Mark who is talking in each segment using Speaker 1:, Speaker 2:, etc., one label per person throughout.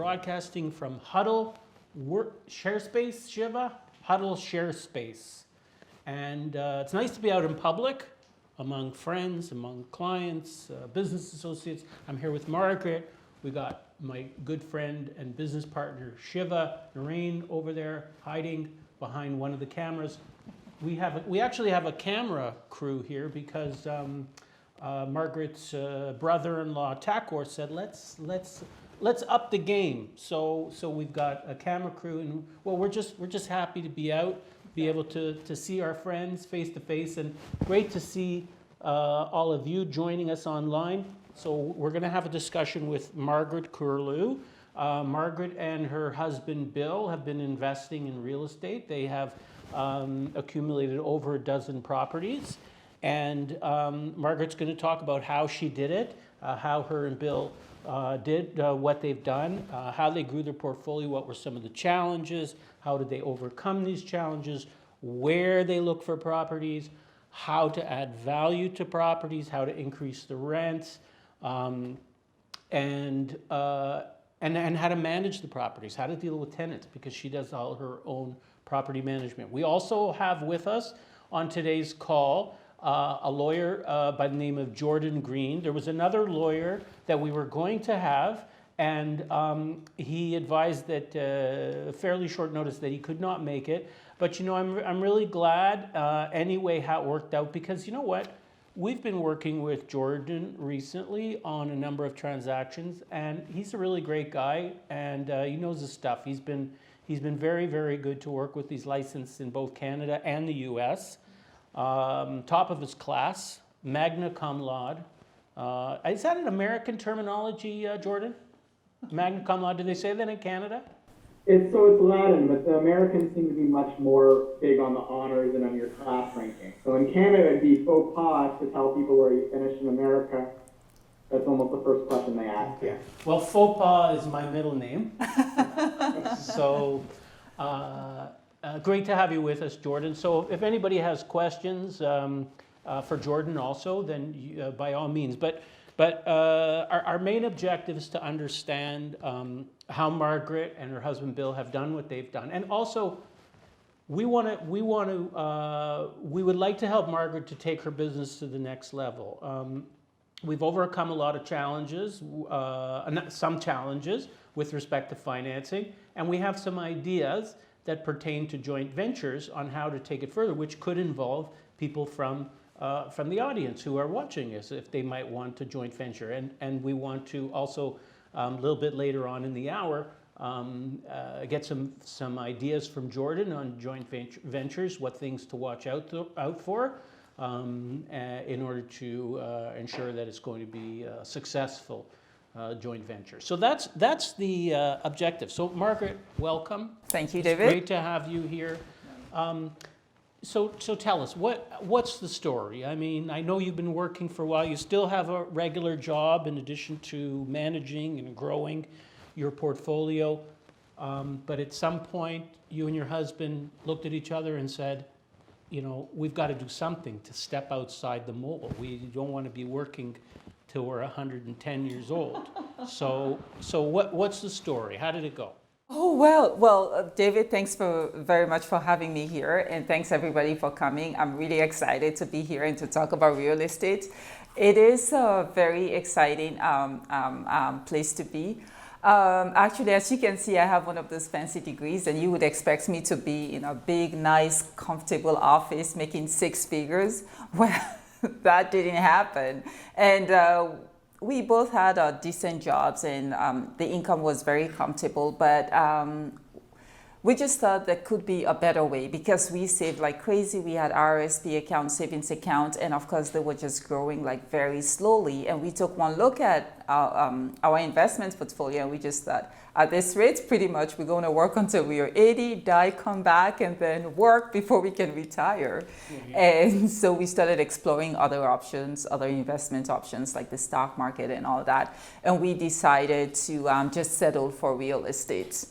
Speaker 1: broadcasting from Huddle Share Space, Shiva? Huddle Share Space. And it's nice to be out in public, among friends, among clients, business associates. I'm here with Margaret. We got my good friend and business partner, Shiva Narain, over there, hiding behind one of the cameras. We actually have a camera crew here because Margaret's brother-in-law Takor said let's up the game. So we've got a camera crew, and well, we're just happy to be out, be able to see our friends face to face, and great to see all of you joining us online. So we're going to have a discussion with Margaret Curlew. Margaret and her husband Bill have been investing in real estate. They have accumulated over a dozen properties. And Margaret's going to talk about how she did it, how her and Bill did what they've done, how they grew their portfolio, what were some of the challenges, how did they overcome these challenges, where they look for properties, how to add value to properties, how to increase the rents, and how to manage the properties, how to deal with tenants, because she does all her own property management. We also have with us on today's call a lawyer by the name of Jordan Green. There was another lawyer that we were going to have, and he advised that fairly short notice that he could not make it. But you know, I'm really glad anyway how it worked out, because you know what? We've been working with Jordan recently on a number of transactions, and he's a really great guy, and he knows his stuff. He's been very, very good to work with. He's licensed in both Canada and the US. Top of his class, magna cum laude. Is that an American terminology, Jordan? Magna cum laude, do they say that in Canada?
Speaker 2: It's Latin, but the Americans seem to be much more big on the honors and on your class ranking. So in Canada, it'd be faux pas to tell people where you finished. In America, that's almost the first question they ask you.
Speaker 1: Well, faux pas is my middle name. So great to have you with us, Jordan. So if anybody has questions for Jordan also, then by all means. But our main objective is to understand how Margaret and her husband Bill have done what they've done, and also we would like to help Margaret to take her business to the next level. We've overcome a lot of challenges, some challenges with respect to financing, and we have some ideas that pertain to joint ventures on how to take it further, which could involve people from the audience who are watching us, if they might want to joint venture. And we want to also, a little bit later on in the hour, get some ideas from Jordan on joint ventures, what things to watch out for in order to ensure that it's going to be successful joint venture. So that's the objective. So Margaret, welcome.
Speaker 3: Thank you,
Speaker 1: It's
Speaker 3: David.
Speaker 1: great to have you here. So tell us, what's the story? I mean, I know you've been working for a while. You still have a regular job in addition to managing and growing your portfolio. But at some point, you and your husband looked at each other and said, you know, we've got to do something to step outside the mold. We don't want to be working till we're 110 years old. So what's the story? How did it go?
Speaker 3: Oh, well, David, thanks very much for having me here, and thanks everybody for coming. I'm really excited to be here and to talk about real estate. It is a very exciting place to be. Actually, as you can see, I have one of those fancy degrees, and you would expect me to be in a big, nice, comfortable office making six figures. Well, that didn't happen. And we both had decent jobs, and the income was very comfortable, but we just thought there could be a better way, because we saved like crazy. We had RSP accounts, savings accounts, and of course they were just growing like very slowly. And we took one look at our investments portfolio, and we just thought, at this rate, pretty much we're going to work until we are 80, die, come back, and then work before we can retire. Mm-hmm. And so we started exploring other options, other investment options like the stock market and all that. And we decided to just settle for real estate.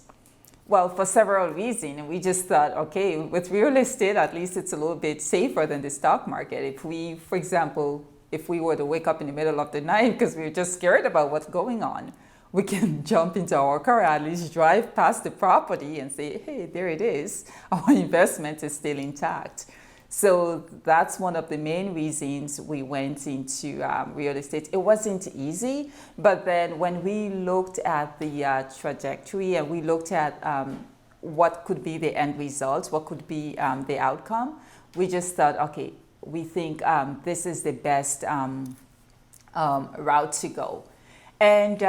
Speaker 3: Well, for several reasons. We just thought, okay, with real estate, at least it's a little bit safer than the stock market. If we, for example, if we were to wake up in the middle of the night because we were just scared about what's going on, we can jump into our car, at least drive past the property and say, hey, there it is. Our investment is still intact. So that's one of the main reasons we went into real estate. It wasn't easy, but then when we looked at the trajectory and we looked at what could be the end result, what could be the outcome, we just thought, okay, we think this is the best route to go. And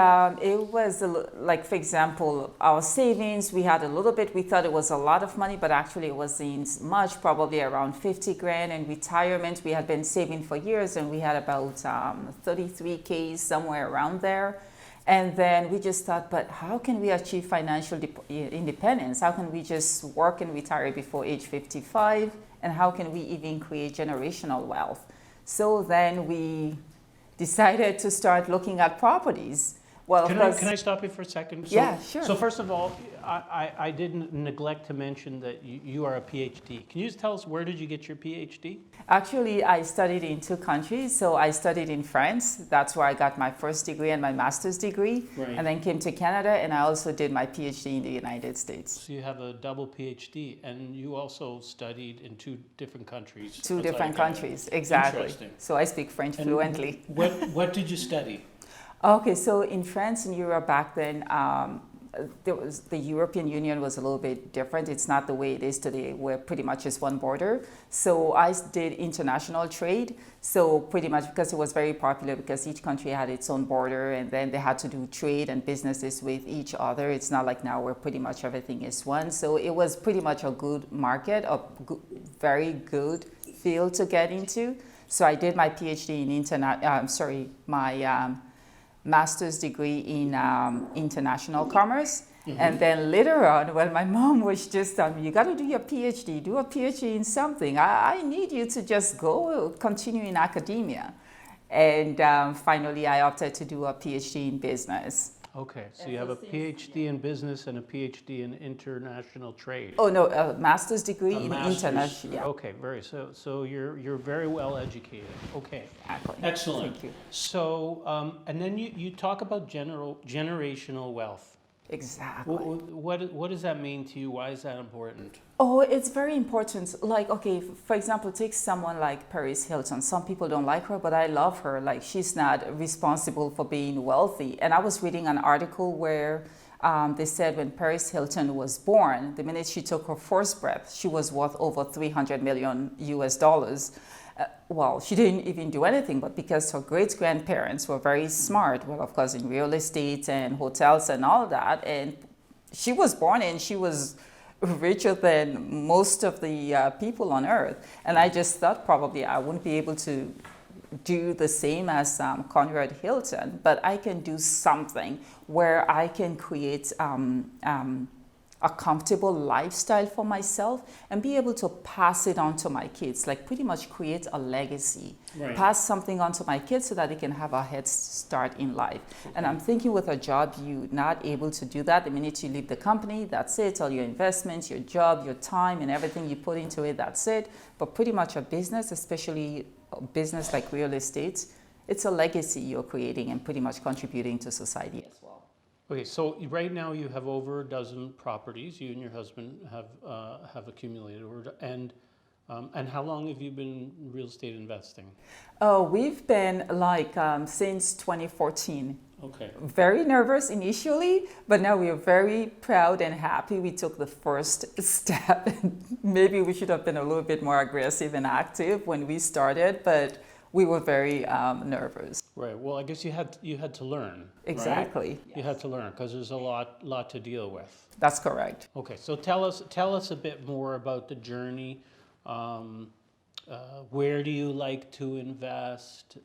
Speaker 3: it was like, for example, our savings, we had a little bit, we thought it was a lot of money, but actually it wasn't much, probably around 50 grand. And retirement, we had been saving for years and we had about 33K, somewhere around there. And then we just thought, but how can we achieve financial independence? How can we just work and retire before age 55? And how can we even create generational wealth? So then we decided to start looking at properties. Well,
Speaker 1: Can I stop you for a second?
Speaker 3: Yeah, sure.
Speaker 1: So first of all, I didn't neglect to mention that you are a PhD. Can you just tell us, where did you get your PhD?
Speaker 3: Actually, I studied in 2 countries. So I studied in France. That's where I got my first degree and my master's degree.
Speaker 1: Right.
Speaker 3: And then came to Canada, and I also did my PhD in the United States.
Speaker 1: So you have a double PhD, and you also studied in 2 different countries.
Speaker 3: 2
Speaker 1: outside
Speaker 3: different
Speaker 1: of Canada.
Speaker 3: countries, exactly.
Speaker 1: Interesting.
Speaker 3: So I speak French
Speaker 1: And
Speaker 3: fluently.
Speaker 1: What did you study?
Speaker 3: Okay, so in France and Europe back then, the European Union was a little bit different. It's not the way it is today, where pretty much is one border. So I did international trade. So pretty much because it was very popular, because each country had its own border, and then they had to do trade and businesses with each other. It's not like now where pretty much everything is one. So it was pretty much a good market, very good field to get into. So I did my PhD in my master's degree in international commerce. Mm-hmm. And then later on, well, my mom was just telling me, you got to do your PhD, do a PhD in something. I need you to just go continue in academia. And finally, I opted to do a PhD in business.
Speaker 1: Okay, so you have a PhD in business and a PhD in international trade.
Speaker 3: Oh no, a master's degree in
Speaker 1: master's.
Speaker 3: international. Yeah.
Speaker 1: Okay, so you're very well educated. Okay,
Speaker 3: Exactly.
Speaker 1: excellent.
Speaker 3: Thank you.
Speaker 1: So and then you talk about generational wealth.
Speaker 3: Exactly.
Speaker 1: What does that mean to you? Why is that important?
Speaker 3: Oh, it's very important. Like, okay, for example, take someone like Paris Hilton. Some people don't like her, but I love her. Like, she's not responsible for being wealthy. And I was reading an article where they said when Paris Hilton was born, the minute she took her first breath, she was worth over 300 million US dollars. Well, she didn't even do anything, but because her great-grandparents were very smart, well, of course, in real estate and hotels and all that, and she was born and she was richer than most of the people on earth. And I just thought probably I wouldn't be able to do the same as Conrad Hilton, but I can do something where I can create a comfortable lifestyle for myself and be able to pass it on to my kids, like pretty much create a legacy,
Speaker 1: Right.
Speaker 3: pass something on to my kids so that they can have a head start in life. Okay. And I'm thinking with a job, you're not able to do that. The minute you leave the company, that's it. All your investments, your job, your time, and everything you put into it, that's it. But pretty much a business, especially a business like real estate, it's a legacy you're creating and pretty much contributing to society as well.
Speaker 1: Okay, so right now you have over a dozen properties. You and your husband have accumulated, and how long have you been real estate investing?
Speaker 3: Oh, we've been like since 2014.
Speaker 1: Okay.
Speaker 3: Very nervous initially, but now we are very proud and happy we took the first step. Maybe we should have been a little bit more aggressive and active when we started, but we were very nervous.
Speaker 1: Right. Well, I guess you had to learn.
Speaker 3: Exactly.
Speaker 1: Right? You had to learn because there's a lot to deal with.
Speaker 3: That's correct.
Speaker 1: Okay. So tell us a bit more about the journey. Where do you like to invest?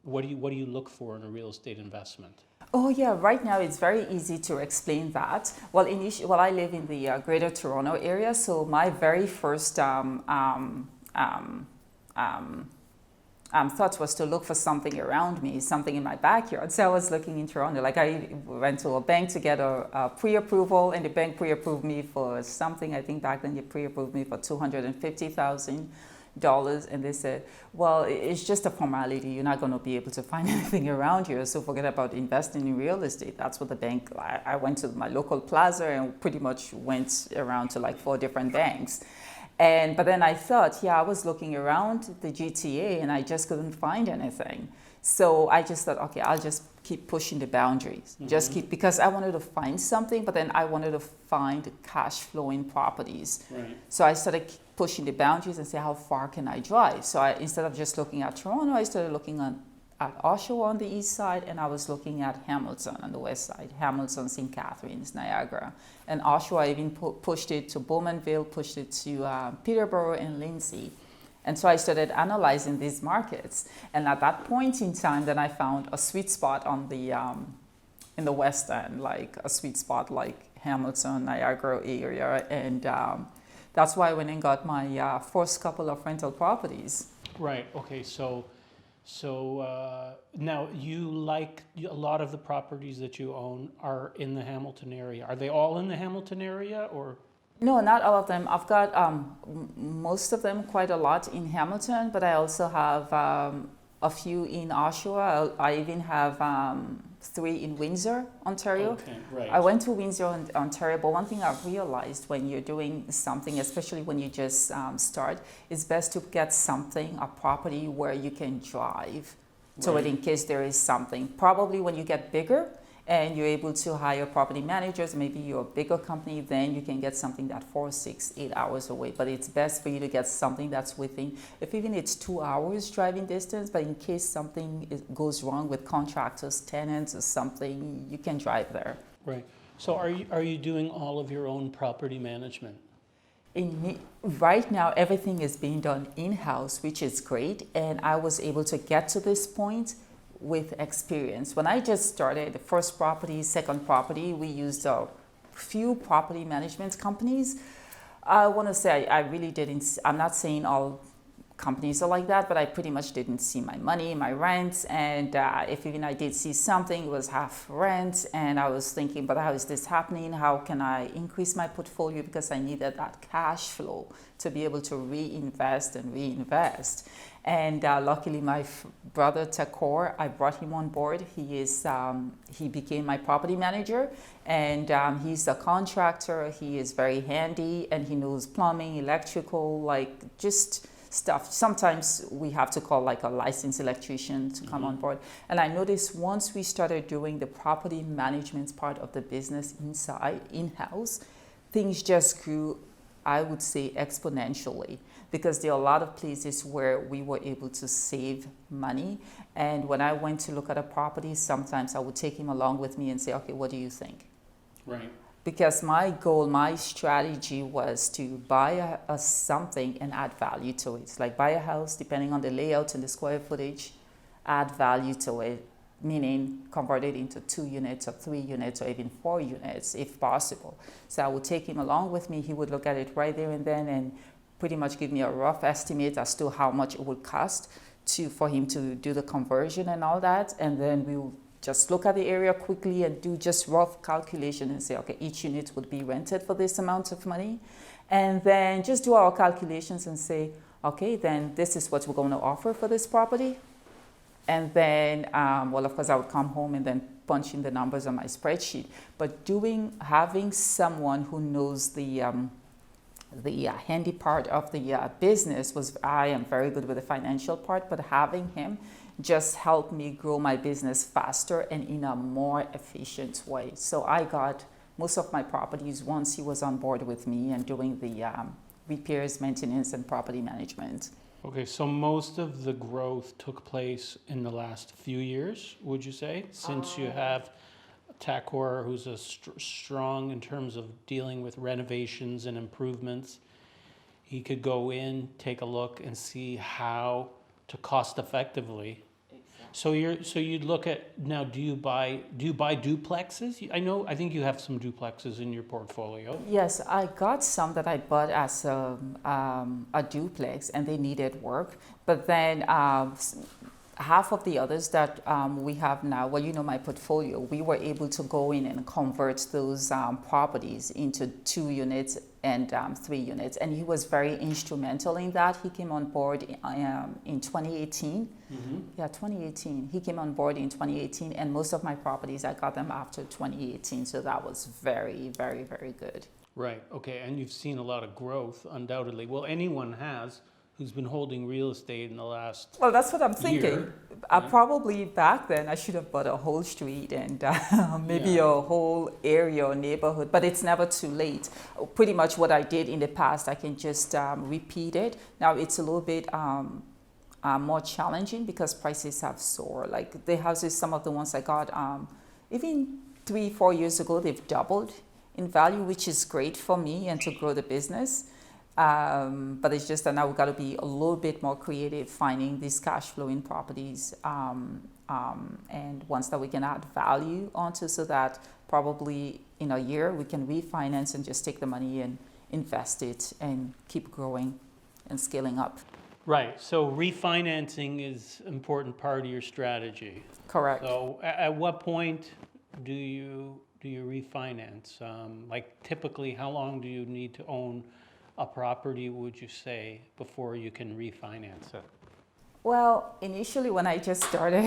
Speaker 1: What do you look for in a real estate investment?
Speaker 3: Oh yeah, right now it's very easy to explain that. Well, I live in the Greater Toronto area, so my very first thought was to look for something around me, something in my backyard. So I was looking in Toronto. Like I went to a bank to get a pre-approval, and the bank pre-approved me for something. I think back then they pre-approved me for $250,000 dollars, and they said, well, it's just a formality. You're not going to be able to find anything around here, so forget about investing in real estate. That's what the bank, I went to my local plaza and pretty much went around to like 4 different banks. But then I thought, I was looking around the GTA and I just couldn't find anything. So I just thought, okay, I'll just keep pushing the boundaries. Because I wanted to find something, but then I wanted to find cash flowing properties.
Speaker 1: Right.
Speaker 3: So I started pushing the boundaries and say, how far can I drive? So instead of just looking at Toronto, I started looking at Oshawa on the east side, and I was looking at Hamilton on the west side, Hamilton, St. Catharines, Niagara. And Oshawa, I even pushed it to Bowmanville, pushed it to Peterborough and Lindsay. And so I started analyzing these markets. And at that point in time, then I found a sweet spot on the in the West End, like a sweet spot like Hamilton, Niagara area. And that's why I went and got my first couple of rental properties.
Speaker 1: Right. Okay. So now a lot of the properties that you own are in the Hamilton area. Are they all in the Hamilton area, or?
Speaker 3: No, not all of them. I've got most of them, quite a lot in Hamilton, but I also have a few in Oshawa. I even have 3 in Windsor, Ontario.
Speaker 1: Okay, right.
Speaker 3: I went to Windsor, Ontario, but one thing I've realized when you're doing something, especially when you just start, it's best to get something, a property where you can drive to it in case there is something. Probably when you get bigger, and you're able to hire property managers, maybe you're a bigger company, then you can get something that's 4, 6, 8 hours away. But it's best for you to get something that's within, if even it's 2 hours driving distance, but in case something goes wrong with contractors, tenants, or something, you can drive there.
Speaker 1: Right. So are you doing all of your own property management?
Speaker 3: Right now, everything is being done in-house, which is great. And I was able to get to this point with experience. When I just started the first property, second property, we used a few property management companies. I want to say I really didn't, I'm not saying all companies are like that, but I pretty much didn't see my money, my rent, and if even I did see something, it was half rent, and I was thinking, but how is this happening? How can I increase my portfolio? Because I needed that cash flow to be able to reinvest. And luckily, my brother Takor, I brought him on board. He became my property manager, and he's a contractor. He is very handy, and he knows plumbing, electrical, like just stuff. Sometimes we have to call like a licensed electrician to come on board. And I noticed once we started doing the property management part of the business in-house, things just grew, I would say, exponentially, because there are a lot of places where we were able to save money. And when I went to look at a property, sometimes I would take him along with me and say, okay, what do you think?
Speaker 1: Right.
Speaker 3: Because my goal, my strategy was to buy something and add value to it. It's like buy a house, depending on the layout and the square footage, add value to it, meaning convert it into 2 units or 3 units or even 4 units if possible. So I would take him along with me. He would look at it right there and then and pretty much give me a rough estimate as to how much it would cost for him to do the conversion and all that. And then we will just look at the area quickly and do just rough calculation and say, okay, each unit would be rented for this amount of money. And then just do our calculations and say, okay, then this is what we're going to offer for this property. And then, well, of course, I would come home and then punch in the numbers on my spreadsheet. But having someone who knows the handy part of the business I am very good with the financial part, but having him just helped me grow my business faster and in a more efficient way. So I got most of my properties once he was on board with me and doing the repairs, maintenance, and property management.
Speaker 1: Okay, so most of the growth took place in the last few years, would you say? Since you have Takor, who's a strong in terms of dealing with renovations and improvements. He could go in, take a look, and see how to cost effectively. Exactly. So you'd look at now. Do you buy duplexes? I think you have some duplexes in your portfolio.
Speaker 3: Yes, I got some that I bought as a duplex, and they needed work. But then half of the others that we have now, well, you know, my portfolio, we were able to go in and convert those properties into 2 units and 3 units. And he was very instrumental in that. He came on board in 2018. Yeah, 2018. He came on board in 2018, and most of my properties, I got them after 2018. So that was very, very, very good.
Speaker 1: Right, okay, and you've seen a lot of growth, undoubtedly. Well, anyone has who's been holding real estate in the last
Speaker 3: Well, that's what I'm thinking.
Speaker 1: year.
Speaker 3: Probably back then I should have bought a whole street and maybe a whole area or neighborhood, but it's never too late. Pretty much what I did in the past, I can just repeat it. Now it's a little bit more challenging because prices have soared. Like the houses, some of the ones I got even 3-4 years ago, they've doubled in value, which is great for me and to grow the business. But it's just that now we've got to be a little bit more creative finding these cash flowing properties and ones that we can add value onto, so that probably in a year we can refinance and just take the money and invest it and keep growing and scaling up.
Speaker 1: Right, so refinancing is an important part of your strategy.
Speaker 3: Correct.
Speaker 1: So at what point do you refinance? Like typically, how long do you need to own a property, would you say, before you can refinance it?
Speaker 3: Well, initially when I just started,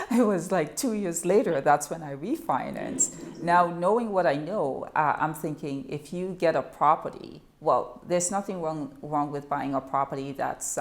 Speaker 3: it was like 2 years later, that's when I refinanced. Now, knowing what I know, I'm thinking if you get a property, well, there's nothing wrong with buying a property that's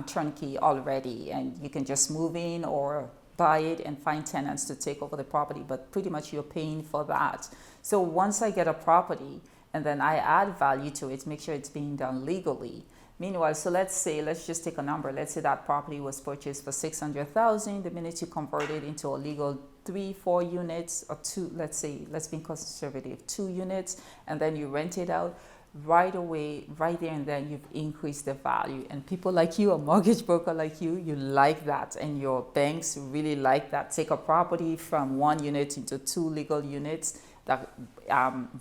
Speaker 3: turnkey already, and you can just move in or buy it and find tenants to take over the property, but pretty much you're paying for that. So once I get a property, and then I add value to it, make sure it's being done legally. Meanwhile, so let's just take a number. Let's say that property was purchased for $600,000. The minute you convert it into a legal 3-4 units, or 2, let's be conservative, 2 units, and then you rent it out, right away, right there and then you've increased the value. And people like you, a mortgage broker like you like that, and your banks really like that. Take a property from 1 unit into 2 legal units that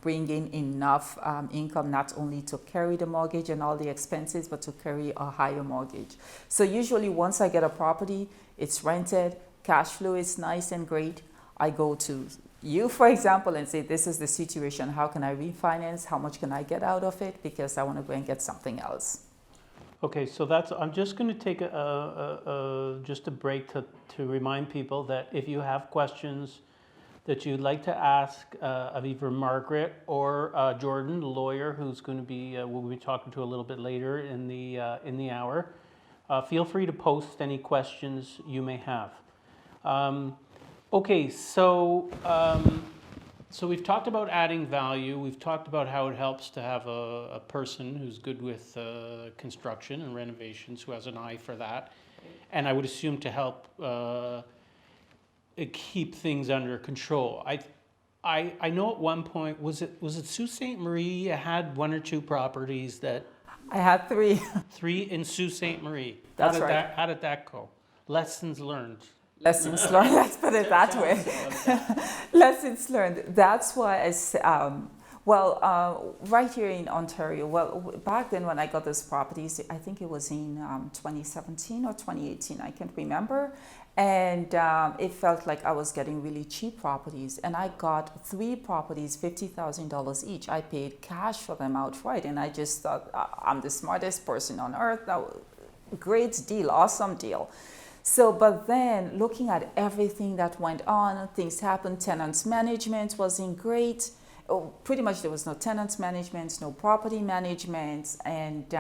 Speaker 3: bring in enough income not only to carry the mortgage and all the expenses, but to carry a higher mortgage. So usually once I get a property, it's rented, cash flow is nice and great, I go to you, for example, and say, this is the situation, how can I refinance, how much can I get out of it, because I want to go and get something else.
Speaker 1: Okay, so I'm just going to take just a break to remind people that if you have questions that you'd like to ask of either Margaret or Jordan, the lawyer, who's going to be we'll be talking to a little bit later in the hour, feel free to post any questions you may have. Okay, so we've talked about adding value. We've talked about how it helps to have a person who's good with construction and renovations, who has an eye for that, and I would assume to help keep things under control. I know at one point, was it Sault Ste. Marie, you had 1 or 2 properties that...
Speaker 3: I had 3.
Speaker 1: 3 in Sault Ste. Marie.
Speaker 3: That's right.
Speaker 1: How did that go? Lessons learned.
Speaker 3: Lessons learned, let's put it that way. Lessons learned. That's why right here in Ontario, back then when I got those properties, I think it was in 2017 or 2018, I can't remember. And it felt like I was getting really cheap properties. And I got 3 properties, $50,000 each. I paid cash for them outright. And I just thought, I'm the smartest person on earth. Great deal, awesome deal. So, but then looking at everything that went on, things happened, tenants management wasn't great. Pretty much there was no tenants management, no property management, and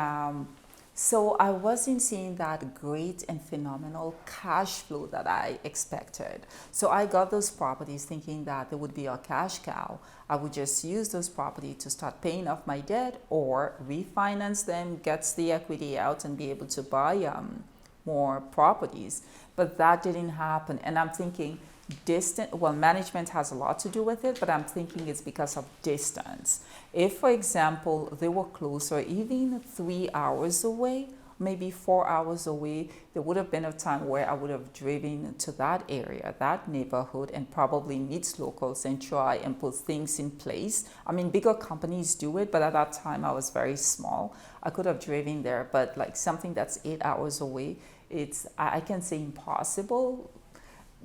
Speaker 3: so I wasn't seeing that great and phenomenal cash flow that I expected. So I got those properties thinking that there would be a cash cow. I would just use those properties to start paying off my debt or refinance them, get the equity out and be able to buy more properties. But that didn't happen. And I'm thinking management has a lot to do with it, but I'm thinking it's because of distance. If, for example, they were closer, even 3 hours away, maybe 4 hours away, there would have been a time where I would have driven to that area, that neighborhood, and probably meet locals and try and put things in place. I mean, bigger companies do it, but at that time I was very small. I could have driven there, but like something that's 8 hours away, I can say impossible,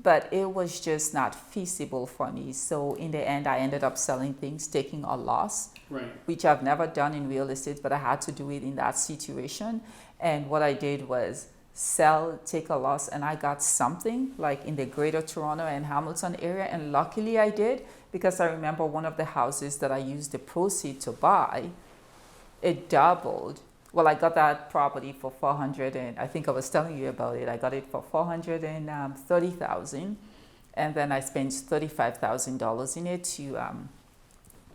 Speaker 3: but it was just not feasible for me. So in the end, I ended up selling things, taking a loss,
Speaker 1: Right.
Speaker 3: which I've never done in real estate, but I had to do it in that situation. And what I did was sell, take a loss, and I got something like in the greater Toronto and Hamilton area. And luckily I did, because I remember one of the houses that I used the proceeds to buy, it doubled. Well, I got that property for 400, and I think I was telling you about it. I got it for 430,000, and then I spent $35,000 in it to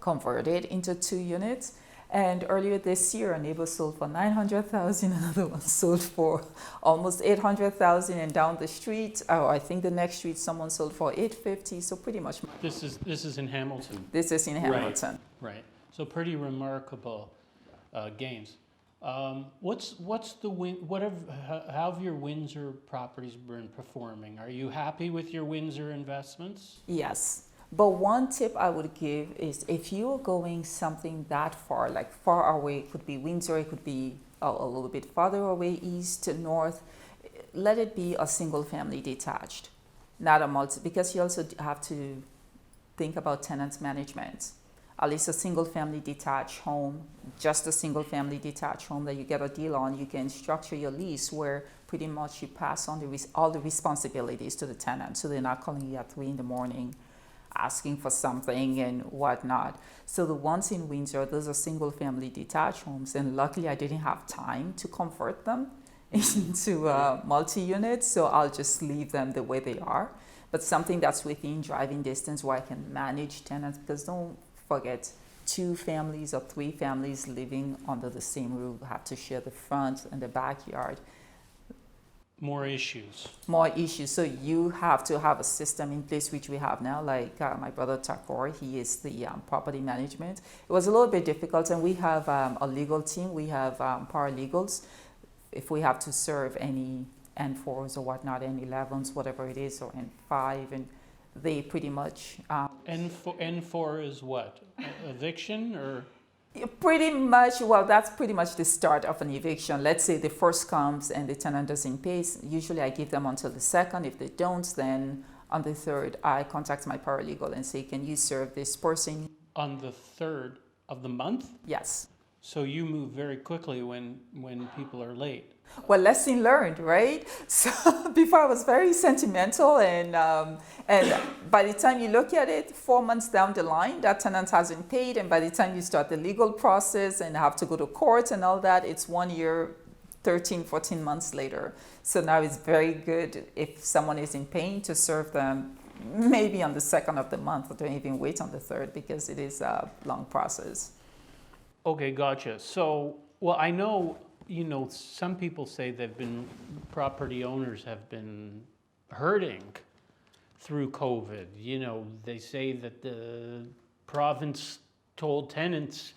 Speaker 3: convert it into 2 units. And earlier this year, a neighbor sold for 900,000, another one sold for almost 800,000, and down the street, I think the next street, someone sold for 850. So pretty much.
Speaker 1: This is in Hamilton.
Speaker 3: This is in Hamilton.
Speaker 1: Right. So pretty remarkable gains. What's the how have your Windsor properties been performing? Are you happy with your Windsor investments?
Speaker 3: Yes. But one tip I would give is if you're going something that far, like far away, it could be Windsor, it could be a little bit farther away, east to north, let it be a single family detached, not a multi, because you also have to think about tenant management. At least a single family detached home, just a single family detached home that you get a deal on, you can structure your lease where pretty much you pass on all the responsibilities to the tenant, so they're not calling you at 3 a.m. asking for something and whatnot. So the ones in Windsor, those are single family detached homes, and luckily I didn't have time to convert them into multi-units, so I'll just leave them the way they are. But something that's within driving distance where I can manage tenants, because don't forget, 2 families or 3 families living under the same roof have to share the front and the backyard.
Speaker 1: More issues.
Speaker 3: More issues. So you have to have a system in place, which we have now. Like my brother Takor, he is the property management. It was a little bit difficult, and we have a legal team. We have paralegals. If we have to serve any N4s or whatnot, N11s, whatever it is, or N5, and they pretty much...
Speaker 1: N4 is what? Eviction or?
Speaker 3: Pretty much, well, that's pretty much the start of an eviction. Let's say the first comes and the tenant doesn't pay. Usually I give them until the second. If they don't, then on the third, I contact my paralegal and say, can you serve this person?
Speaker 1: On the 3rd of the month?
Speaker 3: Yes.
Speaker 1: So you move very quickly when people are late.
Speaker 3: Well, lesson learned, right? So before I was very sentimental, and by the time you look at it, 4 months down the line, that tenant hasn't paid, and by the time you start the legal process and have to go to court and all that, it's 1 year, 13, 14 months later. So now it's very good if someone is in pain to serve them maybe on the 2nd of the month, or don't even wait on the 3rd, because it is a long process.
Speaker 1: Okay, gotcha. So, well, I know, some people say property owners have been hurting through COVID. They say that the province told tenants,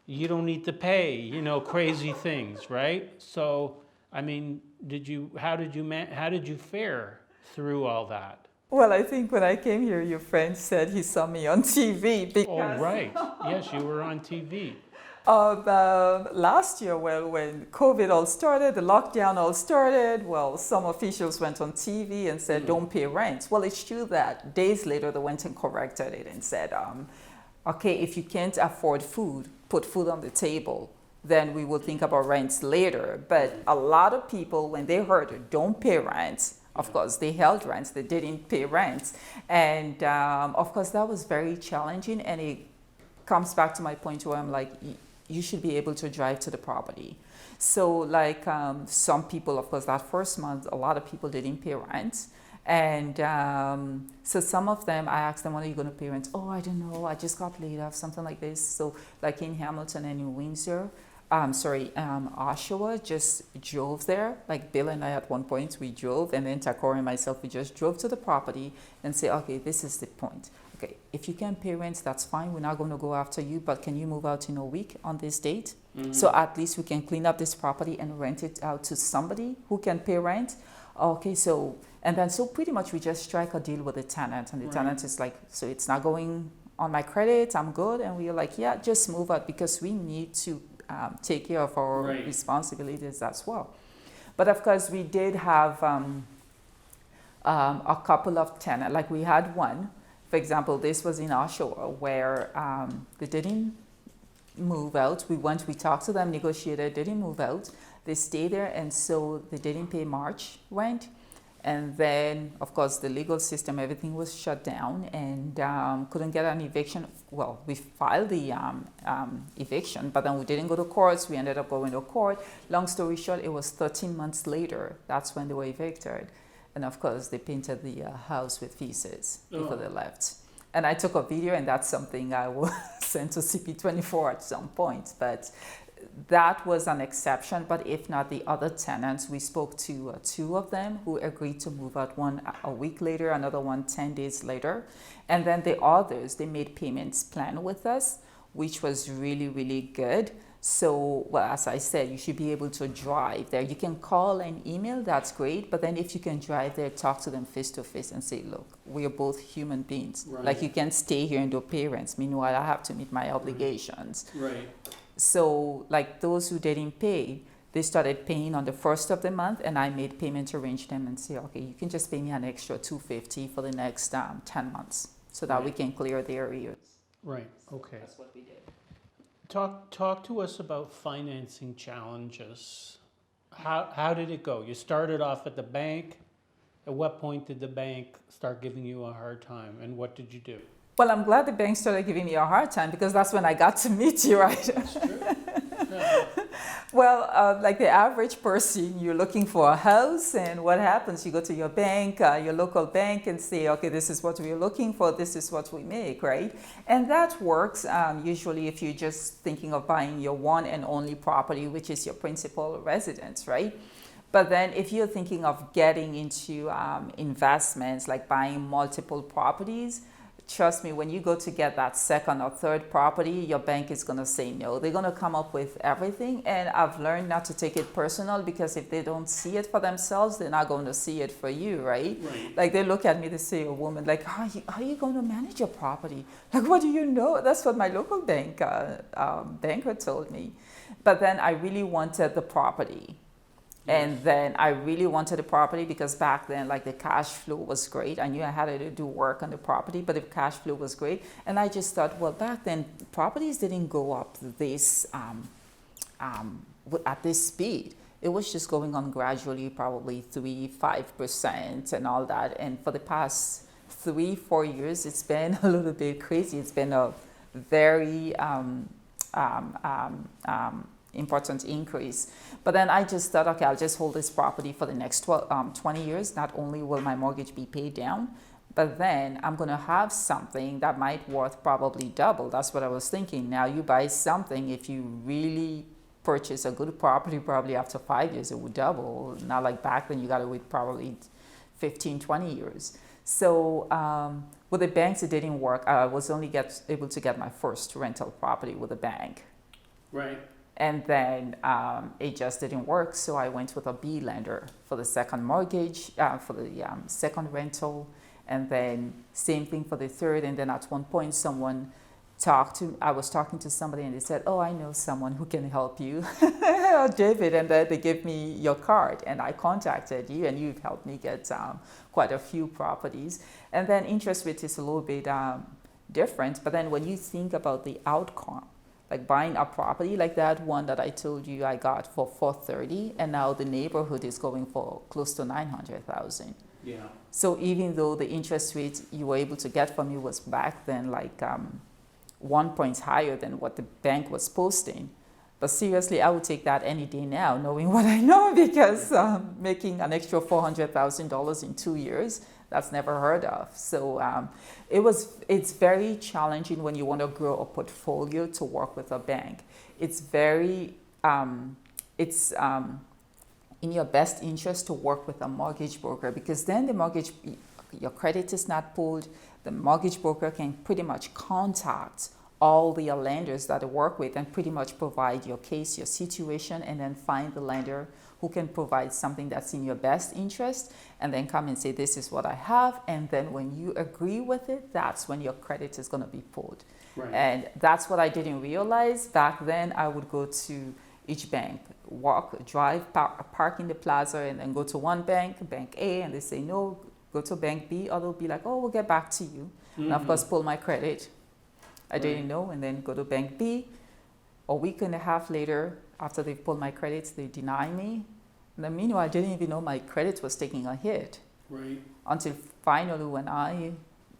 Speaker 1: you don't need to pay, crazy things, right? So, I mean, how did you fare through all that?
Speaker 3: Well, I think when I came here, your friend said he saw me on TV because...
Speaker 1: Oh, right. Yes, you were on TV.
Speaker 3: Last year, when COVID all started, the lockdown all started, some officials went on TV and said, don't pay rent. Well, it's true that days later, they went and corrected it and said, okay, if you can't afford food, put food on the table, then we will think about rents later. But a lot of people, when they heard, don't pay rent, of course, they held rents, they didn't pay rent. And of course, that was very challenging. And it comes back to my point where I'm like, you should be able to drive to the property. So like some people, of course, that first month, a lot of people didn't pay rent. And so some of them, I asked them, when are you going to pay rent? Oh, I don't know, I just got laid off, something like this. So like in Hamilton and in Windsor, Oshawa just drove there. Like Bill and I at one point, we drove, and then Takor and myself, we just drove to the property and say, okay, this is the point. Okay, if you can pay rent, that's fine. We're not going to go after you, but can you move out in a week on this date? Mm-hmm. So at least we can clean up this property and rent it out to somebody who can pay rent. Okay, so pretty much we just strike a deal with the tenant, and the tenant is like, so it's not going on my credit, I'm good. And we're like, yeah, just move out, because we need to take care of our responsibilities as well. But of course, we did have a couple of tenants. Like we had one, for example, this was in Oshawa where they didn't move out. We talked to them, negotiated, didn't move out. They stayed there, and so they didn't pay March rent. And then, of course, the legal system, everything was shut down, and couldn't get an eviction. Well, we filed the eviction, but then we didn't go to courts. We ended up going to court. Long story short, it was 13 months later. That's when they were evicted. And of course, they painted the house with feces before they left. And I took a video, and that's something I will send to CP24 at some point. But that was an exception. But if not, the other tenants, we spoke to two of them who agreed to move out, one a week later, another one 10 days later. And then the others, they made payments plan with us, which was really, really good. So, well, as I said, you should be able to drive there. You can call and email, that's great. But then if you can drive there, talk to them face to face and say, look, we are both human beings.
Speaker 1: Right.
Speaker 3: Like, you can't stay here and do parents. Meanwhile, I have to meet my obligations.
Speaker 1: Right.
Speaker 3: So, like, those who didn't pay, they started paying on the first of the month, and I made payment arrangement and say, okay, you can just pay me an extra $250 for the next 10 months so that we can clear the arrears.
Speaker 1: Right. Okay.
Speaker 3: That's what we did.
Speaker 1: Talk to us about financing challenges. How did it go? You started off at the bank. At what point did the bank start giving you a hard time, and what did you do?
Speaker 3: Well, I'm glad the bank started giving me a hard time, because that's when I got to meet you, right?
Speaker 1: That's true. Yeah.
Speaker 3: Well, like the average person, you're looking for a house, and what happens? You go to your bank, your local bank, and say, okay, this is what we're looking for, this is what we make, right? And that works usually if you're just thinking of buying your one and only property, which is your principal residence, right? But then if you're thinking of getting into investments, like buying multiple properties, trust me, when you go to get that second or third property, your bank is going to say no. They're going to come up with everything. And I've learned not to take it personal, because if they don't see it for themselves, they're not going to see it for you, right? Like, they look at me, they say, a woman, like, how are you going to manage your property? Like, what do you know? That's what my local banker told me. But then I really wanted the property. And then I really wanted the property because back then, like, the cash flow was great. I knew I had to do work on the property, but the cash flow was great. And I just thought, well, back then, properties didn't go up this at this speed. It was just going on gradually, probably 3-5% and all that. And for the past 3-4 years, it's been a little bit crazy. It's been a very important increase. But then I just thought, okay, I'll just hold this property for the next 20 years. Not only will my mortgage be paid down, but then I'm going to have something that might worth probably double. That's what I was thinking. Now, you buy something, if you really purchase a good property, probably after 5 years, it would double. Not like back then, you got to wait probably 15-20 years. So with the banks, it didn't work. I was only able to get my first rental property with a bank.
Speaker 1: Right.
Speaker 3: And then it just didn't work, so I went with a B lender for the second mortgage, for the second rental, and then same thing for the third. And then at one point, I was talking to somebody, and they said, oh, I know someone who can help you, David, and they gave me your card, and I contacted you, and you've helped me get quite a few properties. And then interest rate is a little bit different, but then when you think about the outcome, like buying a property like that one that I told you I got for $430, and now the neighborhood is going for close to $900,000.
Speaker 1: Yeah.
Speaker 3: So even though the interest rate you were able to get from me was back then like 1 point higher than what the bank was posting, but seriously, I would take that any day now, knowing what I know, because making an extra $400,000 in 2 years, that's never heard of. So it's very challenging when you want to grow a portfolio to work with a bank. It's very, in your best interest to work with a mortgage broker, because then your credit is not pulled. The mortgage broker can pretty much contact all the lenders that they work with and pretty much provide your case, your situation, and then find the lender who can provide something that's in your best interest, and then come and say, this is what I have. And then when you agree with it, that's when your credit is going to be pulled. Right. And that's what I didn't realize. Back then, I would go to each bank. Walk, drive, park in the plaza, and then go to one bank, Bank A, and they say no, go to Bank B, or they'll be like, oh, we'll get back to you. And of course, pull my credit. I didn't know, and then go to Bank B. A week and a half later, after they've pulled my credits, they deny me. And then meanwhile, I didn't even know my credit was taking a hit.
Speaker 1: Right.
Speaker 3: Until finally, when I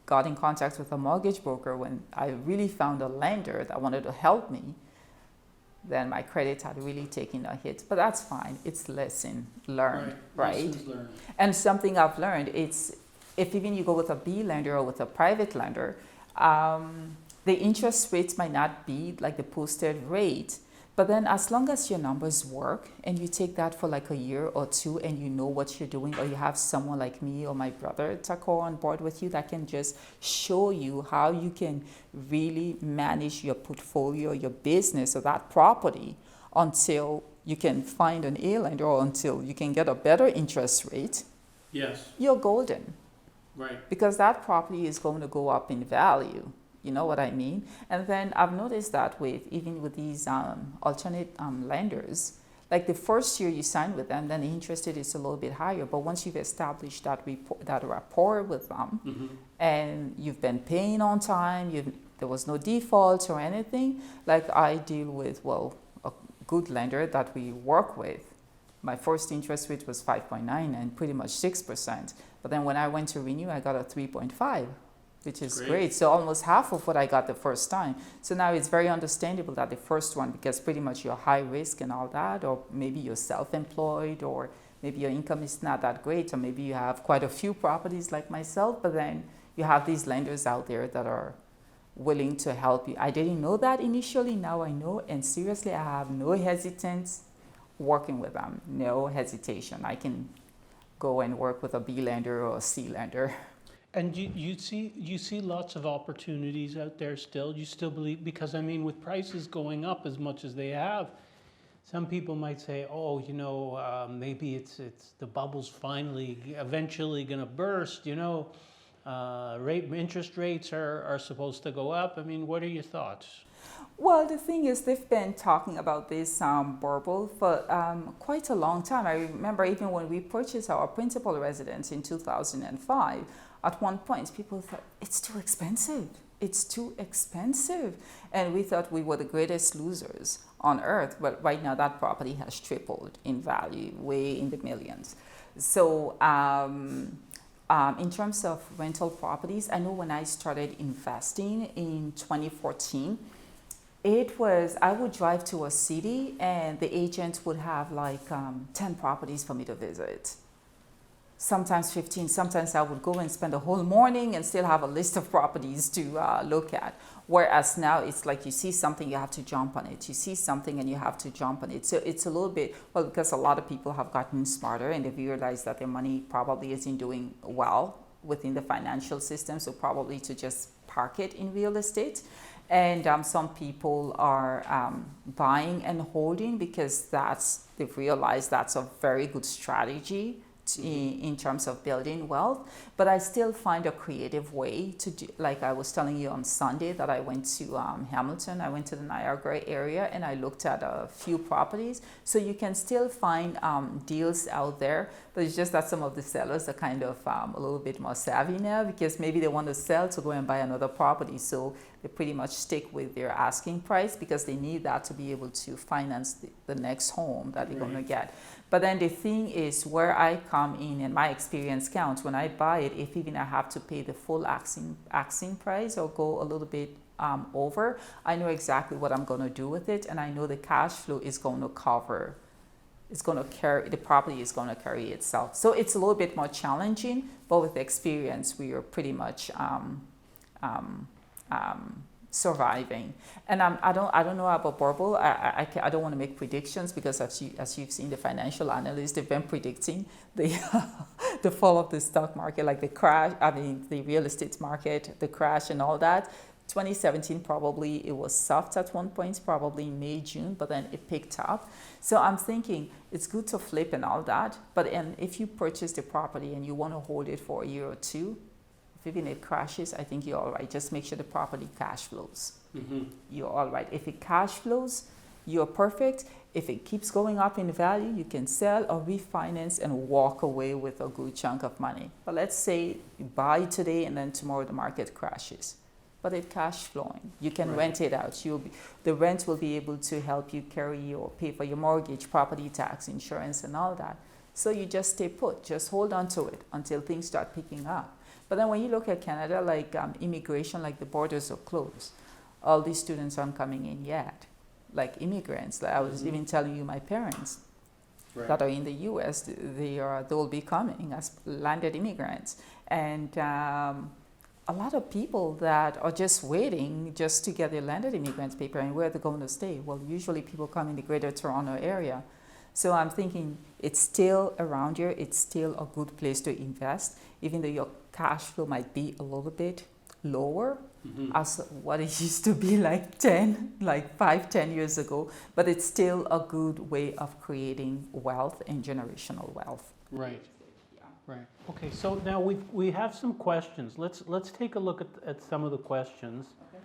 Speaker 3: got in contact with a mortgage broker, when I really found a lender that wanted to help me, then my credit had really taken a hit. But that's fine. It's lesson learned, right?
Speaker 1: Lessons learned.
Speaker 3: And something I've learned, it's if even you go with a B lender or with a private lender, the interest rates might not be like the posted rate, but then as long as your numbers work and you take that for like a year or two and you know what you're doing, or you have someone like me or my brother Taco on board with you that can just show you how you can really manage your portfolio, your business or that property until you can find an A lender or until you can get a better interest rate,
Speaker 1: Yes.
Speaker 3: you're golden.
Speaker 1: Right.
Speaker 3: Because that property is going to go up in value. You know what I mean? And then I've noticed that even with these alternate lenders, like the first year you sign with them, then the interest rate is a little bit higher. But once you've established that rapport with them, and you've been paying on time, there was no default or anything, like I deal with, a good lender that we work with. My first interest rate was 5.9 and pretty much 6%. But then when I went to renew, I got a 3.5. Which is great. So almost half of what I got the first time. So now it's very understandable that the first one, because pretty much you're high risk and all that, or maybe you're self-employed, or maybe your income is not that great, or maybe you have quite a few properties like myself, but then you have these lenders out there that are willing to help you. I didn't know that initially, now I know, and seriously, I have no hesitance working with them, no hesitation. I can go and work with a B lender or a C lender.
Speaker 1: And you see lots of opportunities out there still. You still believe, because I mean, with prices going up as much as they have, some people might say, oh, maybe it's the bubble's finally eventually going to burst. Interest rates are supposed to go up. I mean, what are your thoughts?
Speaker 3: Well, the thing is, they've been talking about this bubble for quite a long time. I remember even when we purchased our principal residence in 2005, at one point, people thought, it's too expensive. It's too expensive. And we thought we were the greatest losers on earth. But right now, that property has tripled in value, way in the millions. So in terms of rental properties, I know when I started investing in 2014, I would drive to a city and the agent would have like 10 properties for me to visit. Sometimes 15, sometimes I would go and spend a whole morning and still have a list of properties to look at. Whereas now it's like you see something, you have to jump on it. You see something and you have to jump on it. So it's a little bit, because a lot of people have gotten smarter and they've realized that their money probably isn't doing well within the financial system. So probably to just park it in real estate. And some people are buying and holding because they've realized that's a very good strategy in terms of building wealth. But I still find a creative way to do, like I was telling you on Sunday that I went to Hamilton, I went to the Niagara area and I looked at a few properties. So you can still find deals out there, but it's just that some of the sellers are kind of a little bit more savvy now because maybe they want to sell to go and buy another property. So they pretty much stick with their asking price because they need that to be able to finance the next home that they're going to get. But then the thing is where I come in and my experience counts. When I buy it, if even I have to pay the full asking price or go a little bit over, I know exactly what I'm going to do with it. And I know the cash flow is going to cover, it's going to carry, the property is going to carry itself. So it's a little bit more challenging, but with experience, we are pretty much surviving. And I don't know about bubble. I don't want to make predictions because as you've seen, the financial analysts, they've been predicting the the fall of the stock market, like the crash, the real estate market, the crash and all that. 2017 probably it was soft at one point, probably May, June, but then it picked up. So I'm thinking it's good to flip and all that, but if you purchase the property and you want to hold it for a year or two, if even it crashes, I think you're all right. Just make sure the property cash flows. Mm-hmm. You're all right. If it cash flows, You're perfect. If it keeps going up in value, you can sell or refinance and walk away with a good chunk of money. But let's say you buy today and then tomorrow the market crashes. But it's cash flowing. You can rent it out. The rent will be able to help you carry or pay for your mortgage, property tax, insurance, and all that. So you just stay put. Just hold on to it until things start picking up. But then when you look at Canada, like immigration, like the borders are closed. All these students aren't coming in yet. Like immigrants, like I was even telling you, my parents that are in the U.S., they will be coming as landed immigrants, and a lot of people that are just waiting just to get their landed immigrants paper and where they're going to stay. Well, usually people come in the Greater Toronto area, so I'm thinking it's still around here. It's still a good place to invest, even though your cash flow might be a little bit lower as what it used to be like 5-10 years ago, but it's still a good way of creating wealth and generational wealth.
Speaker 1: Right. Right. Okay. So now we have some questions. Let's take a look at some of the questions.
Speaker 3: Okay,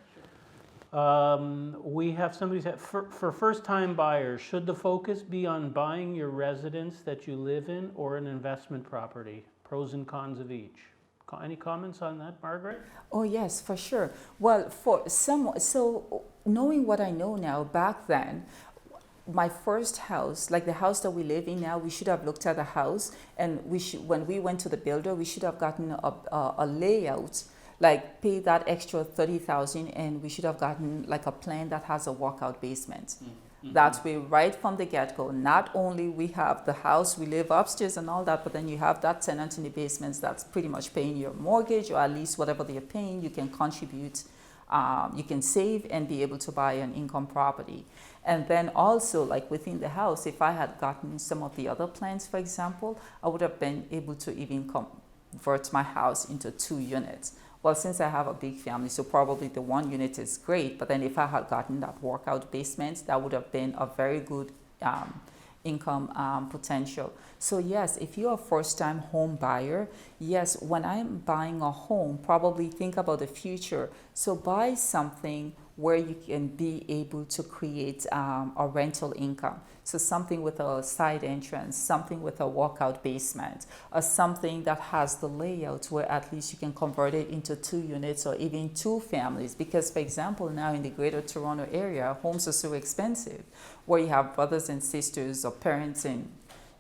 Speaker 3: sure.
Speaker 1: We have somebody said for first-time buyers, should the focus be on buying your residence that you live in or an investment property? Pros and cons of each. Any comments on that, Margaret?
Speaker 3: Oh yes, for sure. Well, so knowing what I know now, back then, my first house, like the house that we live in now, we should have looked at the house, and when we went to the builder, we should have gotten a layout, like pay that extra $30,000, and we should have gotten like a plan that has a walkout basement. That way, right from the get-go, not only we have the house, we live upstairs and all that, but then you have that tenant in the basements that's pretty much paying your mortgage, or at least whatever they're paying, you can contribute, you can save and be able to buy an income property. And then also, like within the house, if I had gotten some of the other plans, for example, I would have been able to even convert my house into 2 units. Well, since I have a big family, so probably the 1 unit is great, but then if I had gotten that walkout basement, that would have been a very good income potential. So yes, if you're a first-time home buyer, yes, when I'm buying a home, probably think about the future. So buy something where you can be able to create a rental income. So something with a side entrance, something with a walkout basement, or something that has the layout where at least you can convert it into 2 units or even 2 families. Because for example, now in the Greater Toronto area, homes are so expensive, where you have brothers and sisters or parents and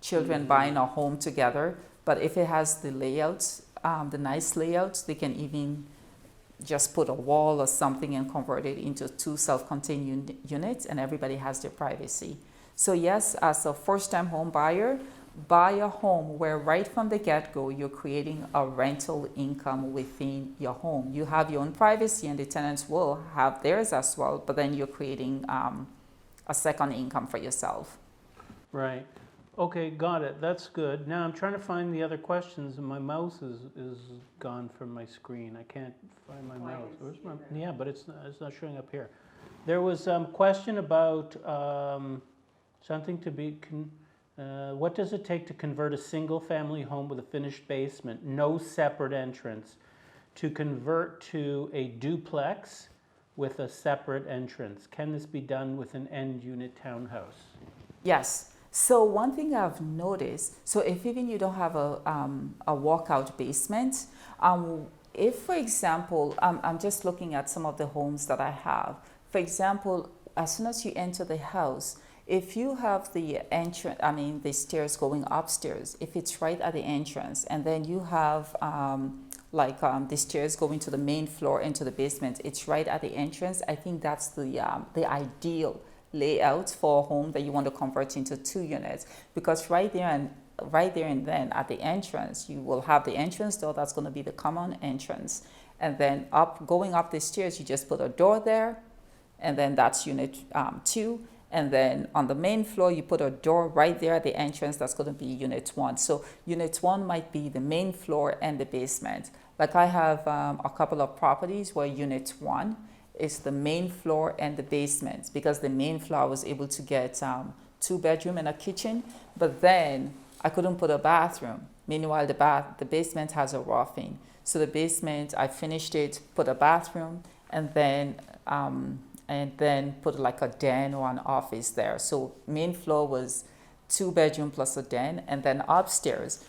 Speaker 3: children buying a home together. But if it has the layouts, the nice layouts, they can even just put a wall or something and convert it into 2 self-contained units, and everybody has their privacy. So yes, as a first-time home buyer, buy a home where right from the get-go, you're creating a rental income within your home. You have your own privacy and the tenants will have theirs as well, but then you're creating a second income for yourself.
Speaker 1: Right. Okay, got it. That's good. Now I'm trying to find the other questions, and my mouse is gone from my screen. I can't find my mouse. Where's my? Yeah, but it's not showing up here. There was some question about something to be. What does it take to convert a single-family home with a finished basement, no separate entrance, to convert to a duplex with a separate entrance? Can this be done with an end-unit townhouse?
Speaker 3: Yes. So one thing I've noticed, so if even you don't have a walkout basement, if for example, I'm just looking at some of the homes that I have. For example, as soon as you enter the house, if you have the entrance, the stairs going upstairs, if it's right at the entrance, and then you have the stairs going to the main floor into the basement, it's right at the entrance. I think that's the ideal layout for a home that you want to convert into 2 units, because right there and then at the entrance you will have the entrance door that's going to be the common entrance, and then going up the stairs you just put a door there, and then that's unit 2, and then on the main floor you put a door right there at the entrance, that's going to be unit 1. So unit 1 might be the main floor and the basement. Like I have a couple of properties where unit 1 is the main floor and the basement, because the main floor I was able to get 2-bedroom and a kitchen, but then I couldn't put a bathroom. Meanwhile, the basement has a roofing. So the basement, I finished it, put a bathroom, and then and then put like a den or an office there. So main floor was 2 bedroom plus a den, and then upstairs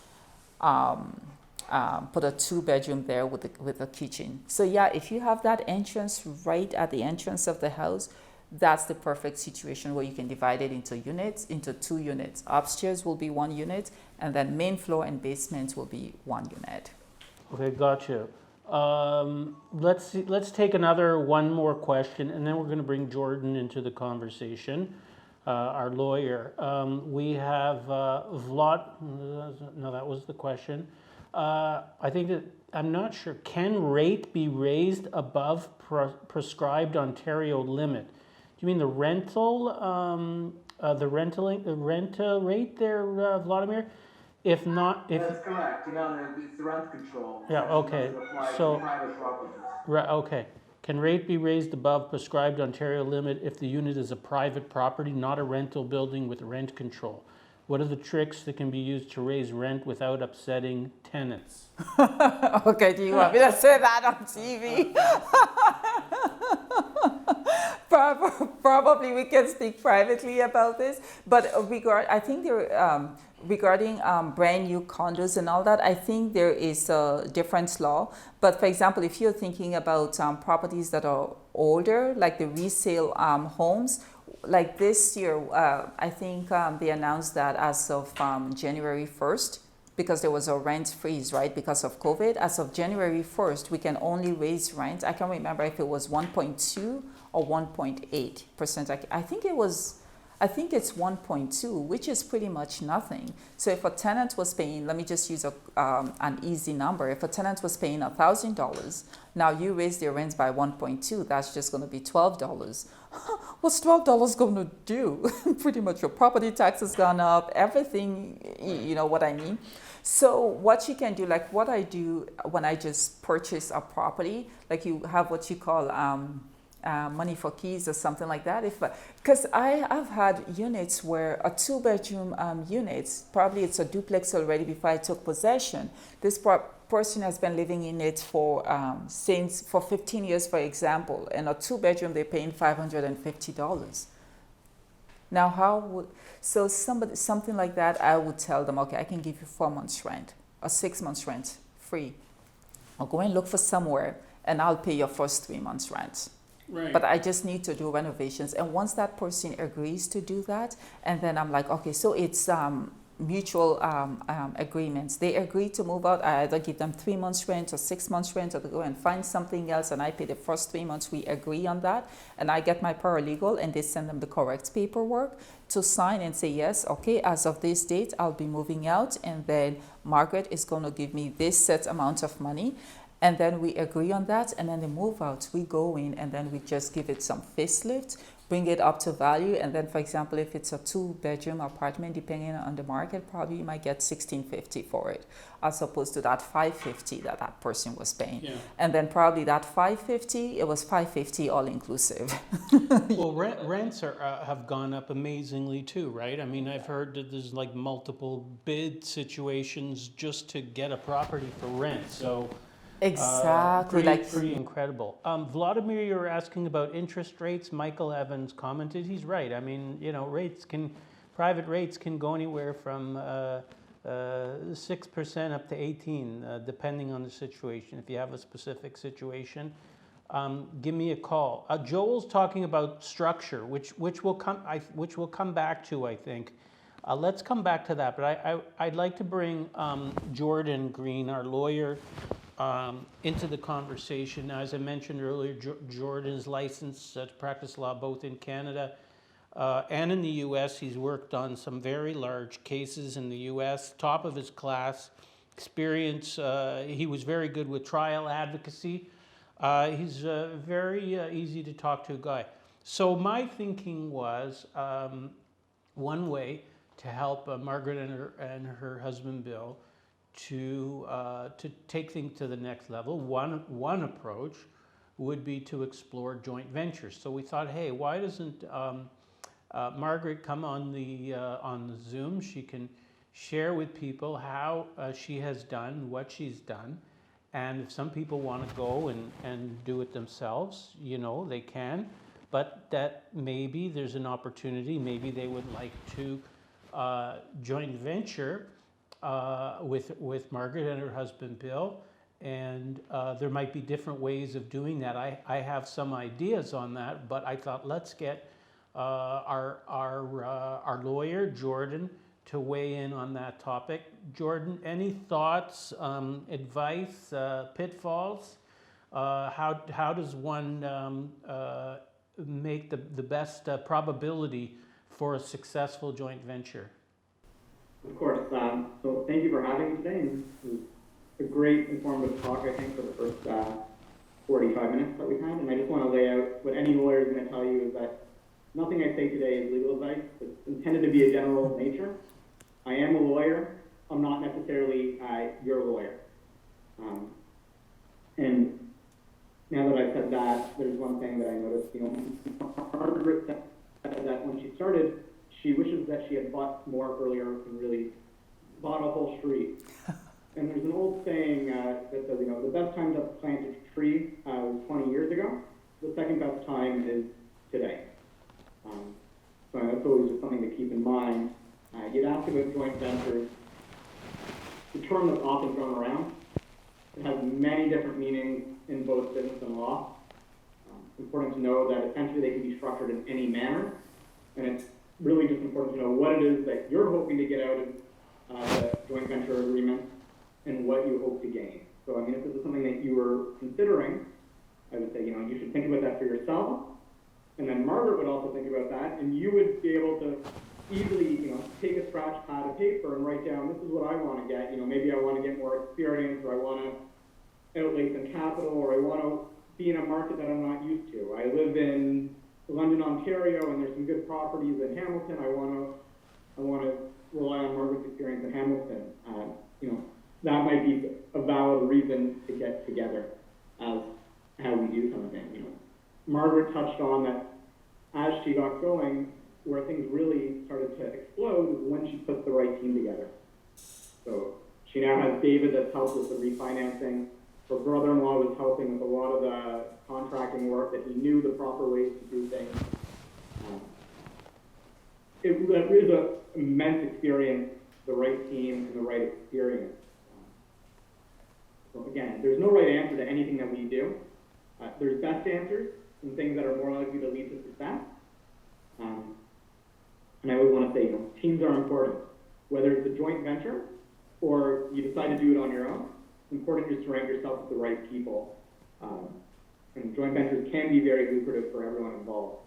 Speaker 3: put a 2 bedroom there with a kitchen. So yeah, if you have that entrance right at the entrance of the house, that's the perfect situation where you can divide it into units, into 2 units. Upstairs will be 1 unit, and then main floor and basement will be 1 unit.
Speaker 1: Okay, gotcha. Let's see, let's take one more question, and then we're going to bring Jordan into the conversation, our lawyer. We have Vlad. No, that was the question. I think that I'm not sure. Can rate be raised above prescribed Ontario limit? Do you mean the rent rate there, Vladimir? If not, if
Speaker 2: That's correct. It's rent control.
Speaker 1: yeah, okay. So
Speaker 2: Private properties.
Speaker 1: right, okay. Can rate be raised above prescribed Ontario limit if the unit is a private property, not a rental building with rent control? What are the tricks that can be used to raise rent without upsetting tenants?
Speaker 3: Okay, do you want me to say that on TV? Probably we can speak privately about this, but I think regarding brand new condos and all that, I think there is a different law. But for example, if you're thinking about properties that are older, like the resale homes, like this year, I think they announced that as of January 1st, because there was a rent freeze, right, because of COVID. As of January 1st, we can only raise rent. I can't remember if it was 1.2 or 1.8%. I think it's 1.2, which is pretty much nothing. So if a tenant was paying, let me just use an easy number. If a tenant was paying $1,000, now you raise their rent by 1.2, that's just going to be $12. What's $12 going to do? Pretty much your property tax has gone up, everything, you know what I mean? So what you can do, like what I do when I just purchase a property, like you have what you call money for keys or something like that. Because I've had units where a 2-bedroom unit, probably it's a duplex already before I took possession. This person has been living in it for 15 years, for example, and a 2-bedroom they're paying $550. Now something like that, I would tell them, okay, I can give you 4 months rent or 6 months rent free. I'll go and look for somewhere and I'll pay your first 3 months rent.
Speaker 1: Right.
Speaker 3: But I just need to do renovations. And once that person agrees to do that, and then I'm like, okay, so it's mutual agreements. They agree to move out. I either give them 3 months rent or 6 months rent, or they go and find something else, and I pay the first 3 months. We agree on that. And I get my paralegal, and they send them the correct paperwork to sign and say, yes, okay, as of this date, I'll be moving out. And then Margaret is going to give me this set amount of money. And then we agree on that, and then the move out, we go in and then we just give it some facelift, bring it up to value. And then, for example, if it's a 2-bedroom apartment, depending on the market, probably you might get $1,650 for it, as opposed to that $550 that person was paying.
Speaker 1: Yeah.
Speaker 3: And then probably that $550, it was $550 all inclusive.
Speaker 1: Well, rents have gone up amazingly too, right? I mean, I've heard that there's like multiple bid situations just to get a property for rent. So.
Speaker 3: Exactly.
Speaker 1: Pretty incredible. Vladimir, you were asking about interest rates. Michael Evans commented. He's right. I mean, private rates can go anywhere from 6% up to 18%, depending on the situation. If you have a specific situation, give me a call. Joel's talking about structure, which will come back to, I think. Let's come back to that. But I'd like to bring Jordan Green, our lawyer, into the conversation. Now, as I mentioned earlier, Jordan is licensed to practice law both in Canada and in the U.S. He's worked on some very large cases in the U.S., top of his class experience. He was very good with trial advocacy. He's very easy to talk to guy. So my thinking was one way to help Margaret and her husband Bill to take things to the next level. One approach would be to explore joint ventures. So we thought, hey, why doesn't Margaret come on the Zoom? She can share with people how she has done what she's done, and if some people want to go and do it themselves, they can. but that maybe there's an opportunity, maybe they would like to joint venture with Margaret and her husband Bill, and there might be different ways of doing that. I have some ideas on that, but I thought let's get our lawyer Jordan to weigh in on that topic. Jordan, any thoughts, advice, pitfalls? How does one make the best probability for a successful joint venture?
Speaker 2: Of course. So thank you for having me today. And it was a great informative talk, I think, for the first 45 minutes that we've had. And I just want to lay out what any lawyer is going to tell you is that nothing I say today is legal advice. It's intended to be a general nature. I am a lawyer. I'm not necessarily your lawyer. And now that I've said that, there's one thing that I noticed. Margaret said that when she started, she wishes that she had bought more earlier and really bought a whole street. And there's an old saying that says, the best time to plant a tree was 20 years ago. The second best time is today. So that's always just something to keep in mind. You'd ask about joint ventures. The term that's often thrown around. It has many different meanings in both business and law. It's important to know that essentially they can be structured in any manner. And it's really just important to know what it is that you're hoping to get out of the joint venture agreement and what you hope to gain. So, if this is something that you were considering, I would say, you should think about that for yourself. And then Margaret would also think about that, and you would be able to easily, take a scratch pad of paper and write down, this is what I want to get. Maybe I want to get more experience, or I want to outlay some capital, or I want to be in a market that I'm not used to. I live in London, Ontario, and there's some good properties in Hamilton. I want to rely on Margaret's experience in Hamilton. That might be a valid reason to get together as how we do something. Margaret touched on that as she got going, where things really started to explode was when she put the right team together. So she now has David that's helped with the refinancing. Her brother-in-law was helping with a lot of the contracting work, that he knew the proper ways to do things. It is an immense experience, the right team and the right experience. So again, there's no right answer to anything that we do. There's best answers and things that are more likely to lead to success. And I always want to say, teams are important. Whether it's a joint venture or you decide to do it on your own, it's important to surround yourself with the right people. And joint ventures can be very lucrative for everyone involved.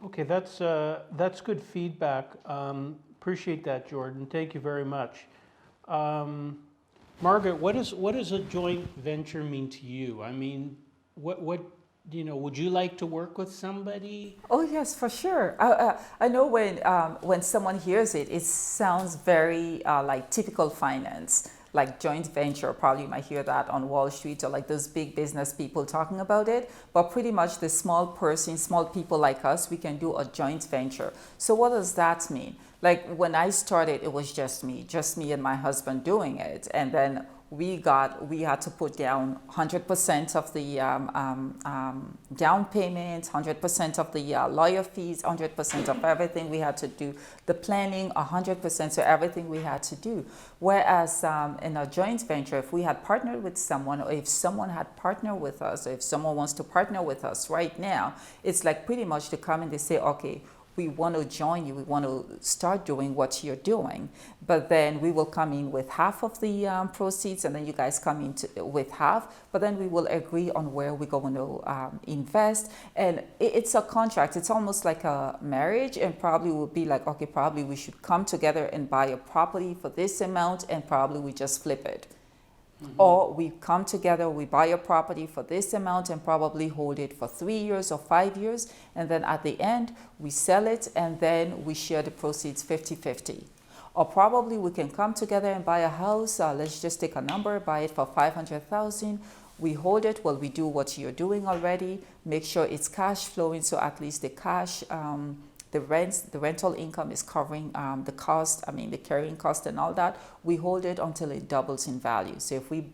Speaker 1: Okay, that's good feedback. Appreciate that, Jordan. Thank you very much. Margaret, what does a joint venture mean to you? What would you like to work with somebody?
Speaker 3: Oh yes, for sure. I know when someone hears it, it sounds very like typical finance, like joint venture. Probably you might hear that on Wall Street, or like those big business people talking about it. But pretty much the small people like us, we can do a joint venture. So what does that mean? Like when I started, it was just me and my husband doing it, and then we had to put down 100% of the down payment, 100% of the lawyer fees, 100% of everything we had to do, the planning, 100%, so everything we had to do. Whereas in a joint venture, if we had partnered with someone, or if someone had partnered with us, or if someone wants to partner with us right now, it's like pretty much to come and they say, okay, we want to join you, we want to start doing what you're doing, but then we will come in with half of the proceeds, and then you guys come in with half, but then we will agree on where we're going to invest. And it's a contract. It's almost like a marriage, and probably will be like, okay, probably we should come together and buy a property for this amount, and probably we just flip it. Mm-hmm. Or we come together, we buy a property for this amount and probably hold it for 3 years or 5 years. And then at the end, we sell it and then we share the proceeds 50-50. Or probably we can come together and buy a house. Let's just take a number, buy it for $500,000. We hold it while we do what you're doing already. Make sure it's cash flowing, so at least the cash, the rental income is covering the cost, the carrying cost and all that. We hold it until it doubles in value. So if we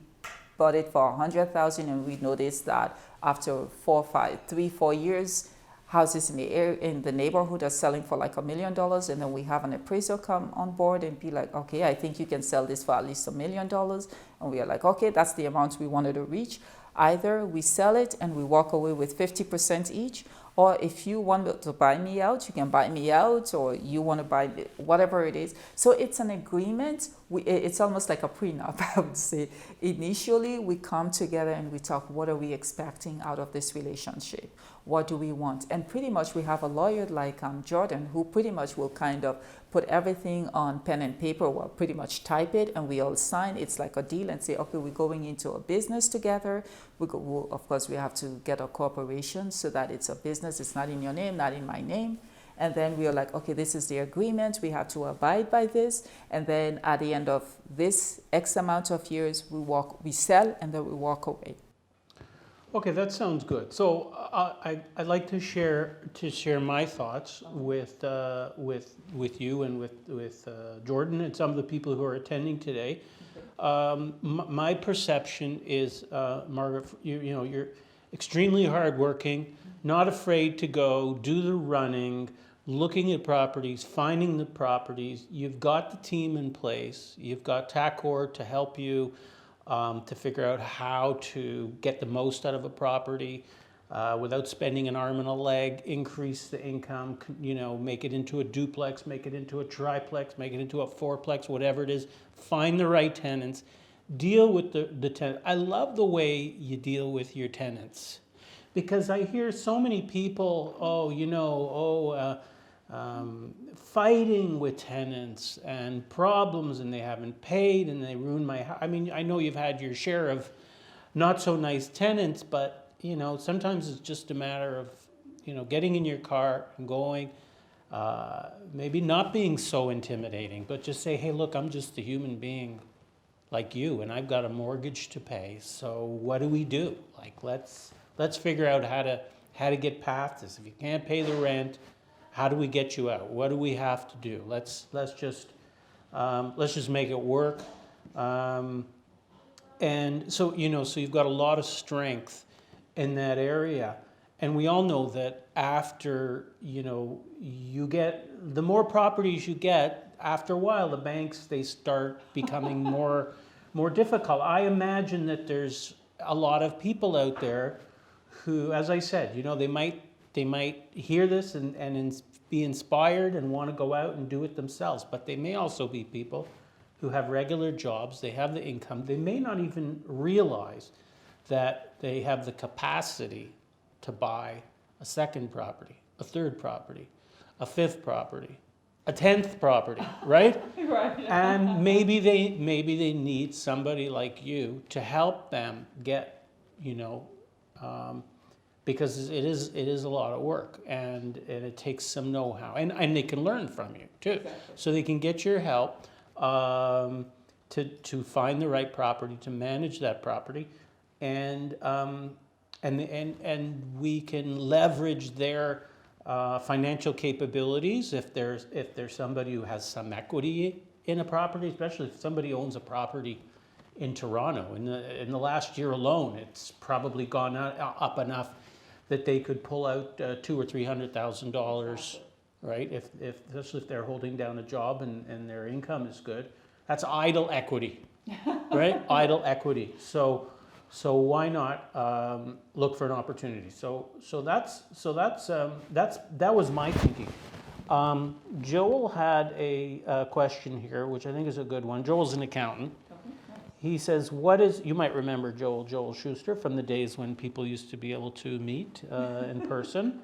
Speaker 3: bought it for 100,000, and we noticed that after 4 years, houses in the area, in the neighborhood are selling for like $1 million, and then we have an appraiser come on board and be like, okay, I think you can sell this for at least $1 million, and we are like, okay, that's the amount we wanted to reach. Either we sell it and we walk away with 50% each, or if you want to buy me out, you can buy me out, or you want to buy whatever it is. So it's an agreement. It's almost like a prenup, I would say. Initially, we come together and we talk, what are we expecting out of this relationship? What do we want? And pretty much we have a lawyer like Jordan, who pretty much will kind of put everything on pen and paper, we'll pretty much type it, and we all sign. It's like a deal and say, okay, we're going into a business together. Of course, we have to get a corporation so that it's a business. It's not in your name, not in my name. And then we are like, okay, this is the agreement. We have to abide by this. And then at the end of this X amount of years, we sell, and then we walk away.
Speaker 1: Okay, that sounds good. So I'd like to share my thoughts with you and with Jordan and some of the people who are attending today. My perception is, Margaret, you're extremely hardworking, not afraid to go do the running, looking at properties, finding the properties. You've got the team in place. You've got TACOR to help you. To figure out how to get the most out of a property without spending an arm and a leg, increase the income, make it into a duplex, make it into a triplex, make it into a fourplex, whatever it is. Find the right tenants. Deal with the tenant. I love the way you deal with your tenants, because I hear so many people, fighting with tenants and problems, and they haven't paid and they ruined my house. I mean, I know you've had your share of not so nice tenants, but sometimes it's just a matter of getting in your car and going, maybe not being so intimidating, but just say, hey, look, I'm just a human being like you, and I've got a mortgage to pay, so what do we do? Like, let's figure out how to get past this. If you can't pay the rent, how do we get you out? What do we have to do? Let's just make it work. And so so you've got a lot of strength in that area, and we all know that after you get the more properties you get, after a while the banks, they start becoming more difficult. I imagine that there's a lot of people out there who, as I said, they might hear this and be inspired and want to go out and do it themselves. But they may also be people who have regular jobs, they have the income, they may not even realize that they have the capacity to buy a second property, a third property, a fifth property, a 10th property, right?
Speaker 3: Right.
Speaker 1: And maybe they need somebody like you to help them get, because it is a lot of work, and it takes some know-how, and they can learn from you too. Exactly. So they can get your help to find the right property, to manage that property, and we can leverage their financial capabilities if there's somebody who has some equity in a property, especially if somebody owns a property in Toronto. In the last year alone, it's probably gone up enough that they could pull out $200,000 or $300,000, right? Especially if they're holding down a job and their income is good. That's idle equity, right? Idle equity. So why not look for an opportunity? So that was my thinking. Joel had a question here, which I think is a good one. Joel's an accountant. He says, you might remember Joel Schuster from the days when people used to be able to meet in person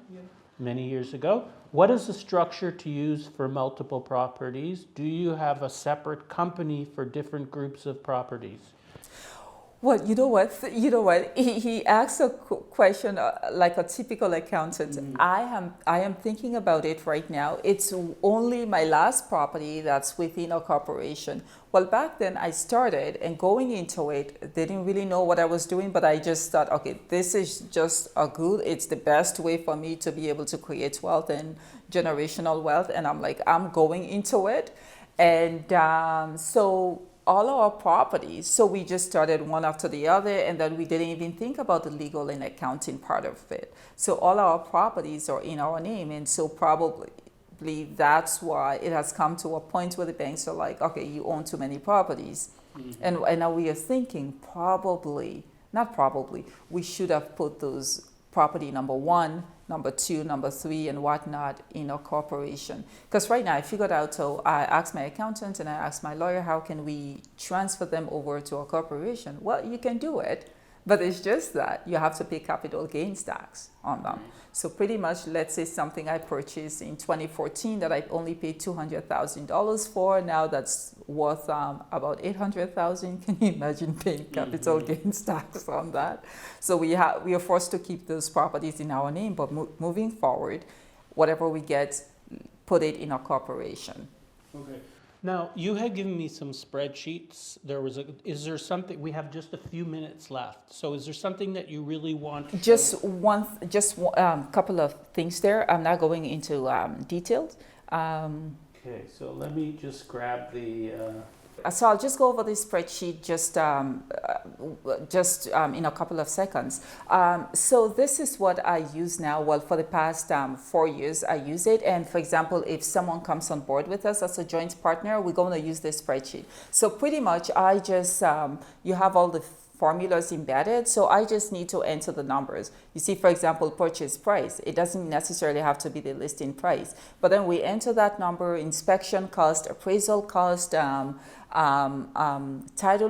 Speaker 1: many years ago. What is the structure to use for multiple properties? Do you have a separate company for different groups of properties?
Speaker 3: Well, you know what? He asked a question like a typical accountant. Mm-hmm. I am thinking about it right now. It's only my last property that's within a corporation. Well, back then I started, and going into it, didn't really know what I was doing, but I just thought, okay, this is just it's the best way for me to be able to create wealth and generational wealth. And I'm like, I'm going into it. And so all our properties, so we just started one after the other, and then we didn't even think about the legal and accounting part of it. So all our properties are in our name, and so probably that's why it has come to a point where the banks are like, okay, you own too many properties. And now we are thinking we should have put those property number 1, number 2, number 3, and whatnot in a corporation. Because right now I figured out, so I asked my accountant and I asked my lawyer, how can we transfer them over to a corporation? Well, you can do it, but it's just that you have to pay capital gains tax on them. So pretty much, let's say something I purchased in 2014 that I only paid $200,000 for, now that's worth about $800,000. Can you imagine paying capital gains tax on that? So we are forced to keep those properties in our name, but moving forward, whatever we get, put it in a corporation.
Speaker 1: Okay. Now, you had given me some spreadsheets. Is there something, we have just a few minutes left. So is there something that you really want to
Speaker 3: Just couple of things there. I'm not going into details.
Speaker 1: Okay, so let me just grab the,
Speaker 3: So I'll just go over this spreadsheet just in a couple of seconds. So this is what I use now. Well, for the past 4 years, I use it. And for example, if someone comes on board with us as a joint partner, we're going to use this spreadsheet. So pretty much, I just you have all the formulas embedded, so I just need to enter the numbers. You see, for example, purchase price. It doesn't necessarily have to be the listing price, but then we enter that number, inspection cost, appraisal cost, title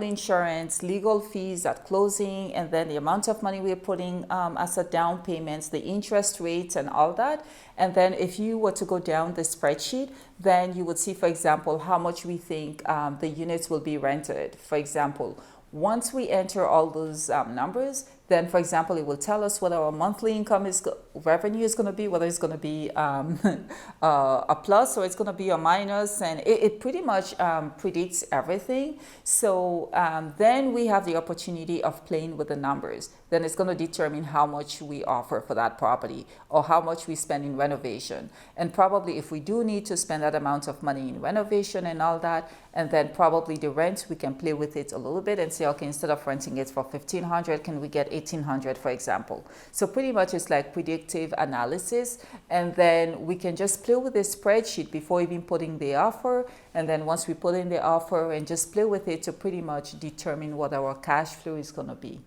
Speaker 3: insurance, legal fees at closing, and then the amount of money we're putting as a down payment, the interest rates and all that. And then if you were to go down the spreadsheet, then you would see, for example, how much we think the units will be rented. For example, once we enter all those numbers, then, for example, it will tell us what our monthly income revenue is going to be, whether it's going to be a plus or it's going to be a minus, and it pretty much predicts everything. So then we have the opportunity of playing with the numbers. Then it's going to determine how much we offer for that property or how much we spend in renovation. And probably if we do need to spend that amount of money in renovation and all that, and then probably the rent, we can play with it a little bit and say, okay, instead of renting it for $1,500, can we get $1,800, for example? So pretty much it's like predictive analysis, and then we can just play with this spreadsheet before even putting the offer, and then once we put in the offer and just play with it to pretty much determine what our cash flow is going to be.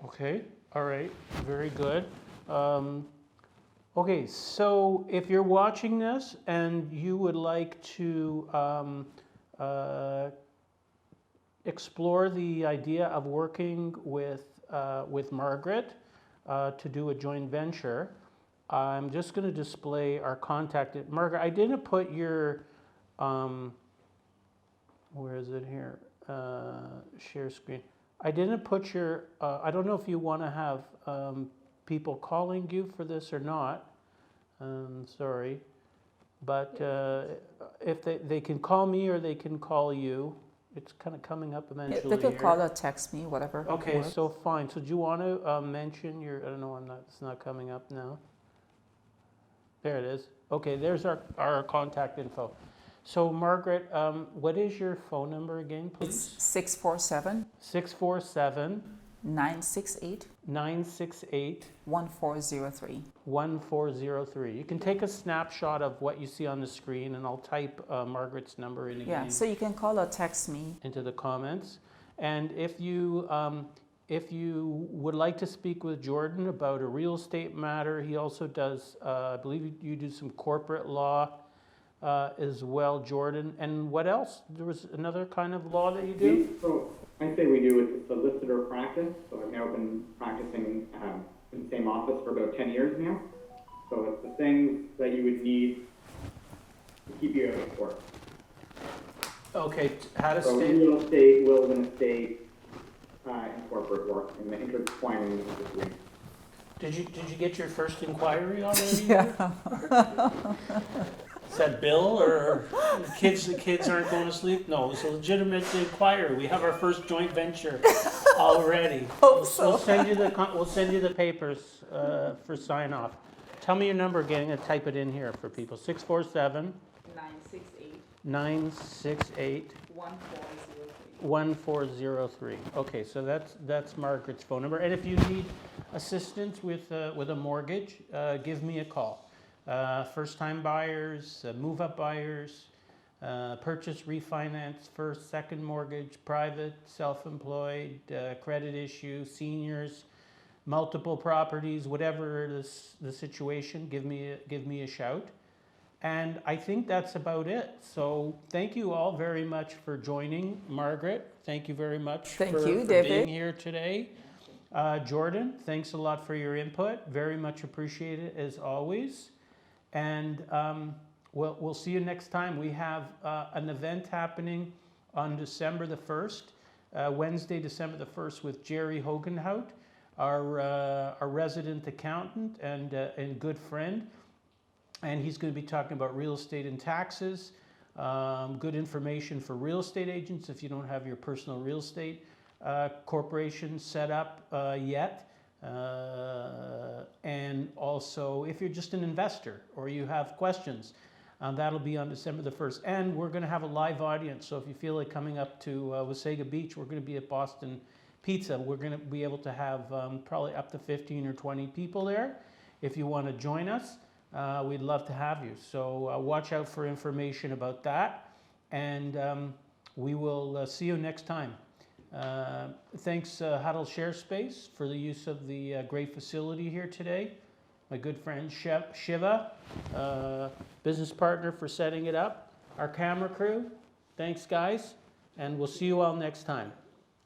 Speaker 1: okay, all right, very good. Okay, so if you're watching this and you would like to explore the idea of working with Margaret to do a joint venture, I'm just going to display our contact. Margaret, I didn't put your, where is it here? Share screen. I didn't put your, I don't know if you want to have people calling you for this or not. Sorry, but if they can call me or they can call you. It's kind of coming up eventually.
Speaker 3: They could
Speaker 1: here.
Speaker 3: call or text me, whatever.
Speaker 1: Okay,
Speaker 3: works.
Speaker 1: so fine. So do you want to mention your? I don't know. It's not coming up now. There it is. Okay, there's our contact info. So Margaret, what is your phone number again, please?
Speaker 3: It's 647
Speaker 1: 647
Speaker 3: 968
Speaker 1: 968
Speaker 3: 1403.
Speaker 1: 1403. You can take a snapshot of what you see on the screen, and I'll type Margaret's number in again.
Speaker 3: Yeah, so you can call or text me.
Speaker 1: Into the comments. And if you would like to speak with Jordan about a real estate matter, he also does, I believe you do some corporate law as well, Jordan. And what else? There was another kind of law that you do?
Speaker 2: So I say we do with solicitor practice. So I've now been practicing in the same office for about 10 years now. So it's the things that you would need to keep you out of court.
Speaker 1: Okay, how to
Speaker 2: So
Speaker 1: state.
Speaker 2: real estate, will of an estate, and corporate work, and the intertwining of the three.
Speaker 1: Did you get your first inquiry already?
Speaker 3: Yeah.
Speaker 1: Is that Bill or the kids aren't going to sleep? No, it's a legitimate inquiry. We have our first joint venture already.
Speaker 3: Hope so.
Speaker 1: We'll send you the papers for sign off. Tell me your number again and type it in here for people. 647
Speaker 3: 968
Speaker 1: 968
Speaker 3: 1403.
Speaker 1: 1403. Okay, so that's Margaret's phone number. And if you need assistance with a mortgage, give me a call. First-time buyers, move-up buyers, purchase, refinance, first, second mortgage, private, self-employed, credit issue, seniors, multiple properties, whatever the situation, give me a shout. And I think that's about it. So thank you all very much for joining. Margaret, thank you very much
Speaker 3: Thank
Speaker 1: for
Speaker 3: you, David.
Speaker 1: being here today. Jordan, thanks a lot for your input. Very much appreciated as always. And we'll see you next time. We have an event happening on December the 1st, Wednesday, December the 1st, with Jerry Hogenhout, our resident accountant and good friend. And he's going to be talking about real estate and taxes, good information for real estate agents if you don't have your personal real estate corporation set up yet. And also, if you're just an investor or you have questions, that'll be on December the 1st. And we're going to have a live audience. So if you feel like coming up to Wasaga Beach, we're going to be at Boston Pizza. We're going to be able to have probably up to 15 or 20 people there. If you want to join us, we'd love to have you. So watch out for information about that. And we will see you next time. Thanks, Huddle Share Space, for the use of the great facility here today. My good friend Shiva, business partner, for setting it up. Our camera crew, thanks guys, and we'll see you all next time.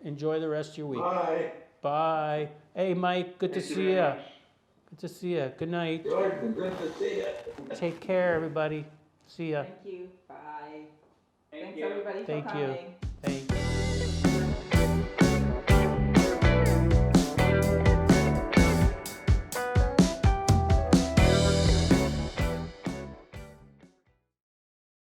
Speaker 1: Enjoy the rest of your week.
Speaker 4: Bye.
Speaker 1: Bye. Hey Mike, good to
Speaker 4: Thank you
Speaker 1: see
Speaker 4: very
Speaker 1: you.
Speaker 4: much.
Speaker 1: Good to see you. Good night.
Speaker 4: Jordan, good to see you.
Speaker 1: Take care, everybody. See ya.
Speaker 3: Thank you. Bye.
Speaker 4: Thank
Speaker 3: Thanks
Speaker 4: you.
Speaker 3: everybody for
Speaker 1: Thank you.
Speaker 3: coming.
Speaker 1: Thanks.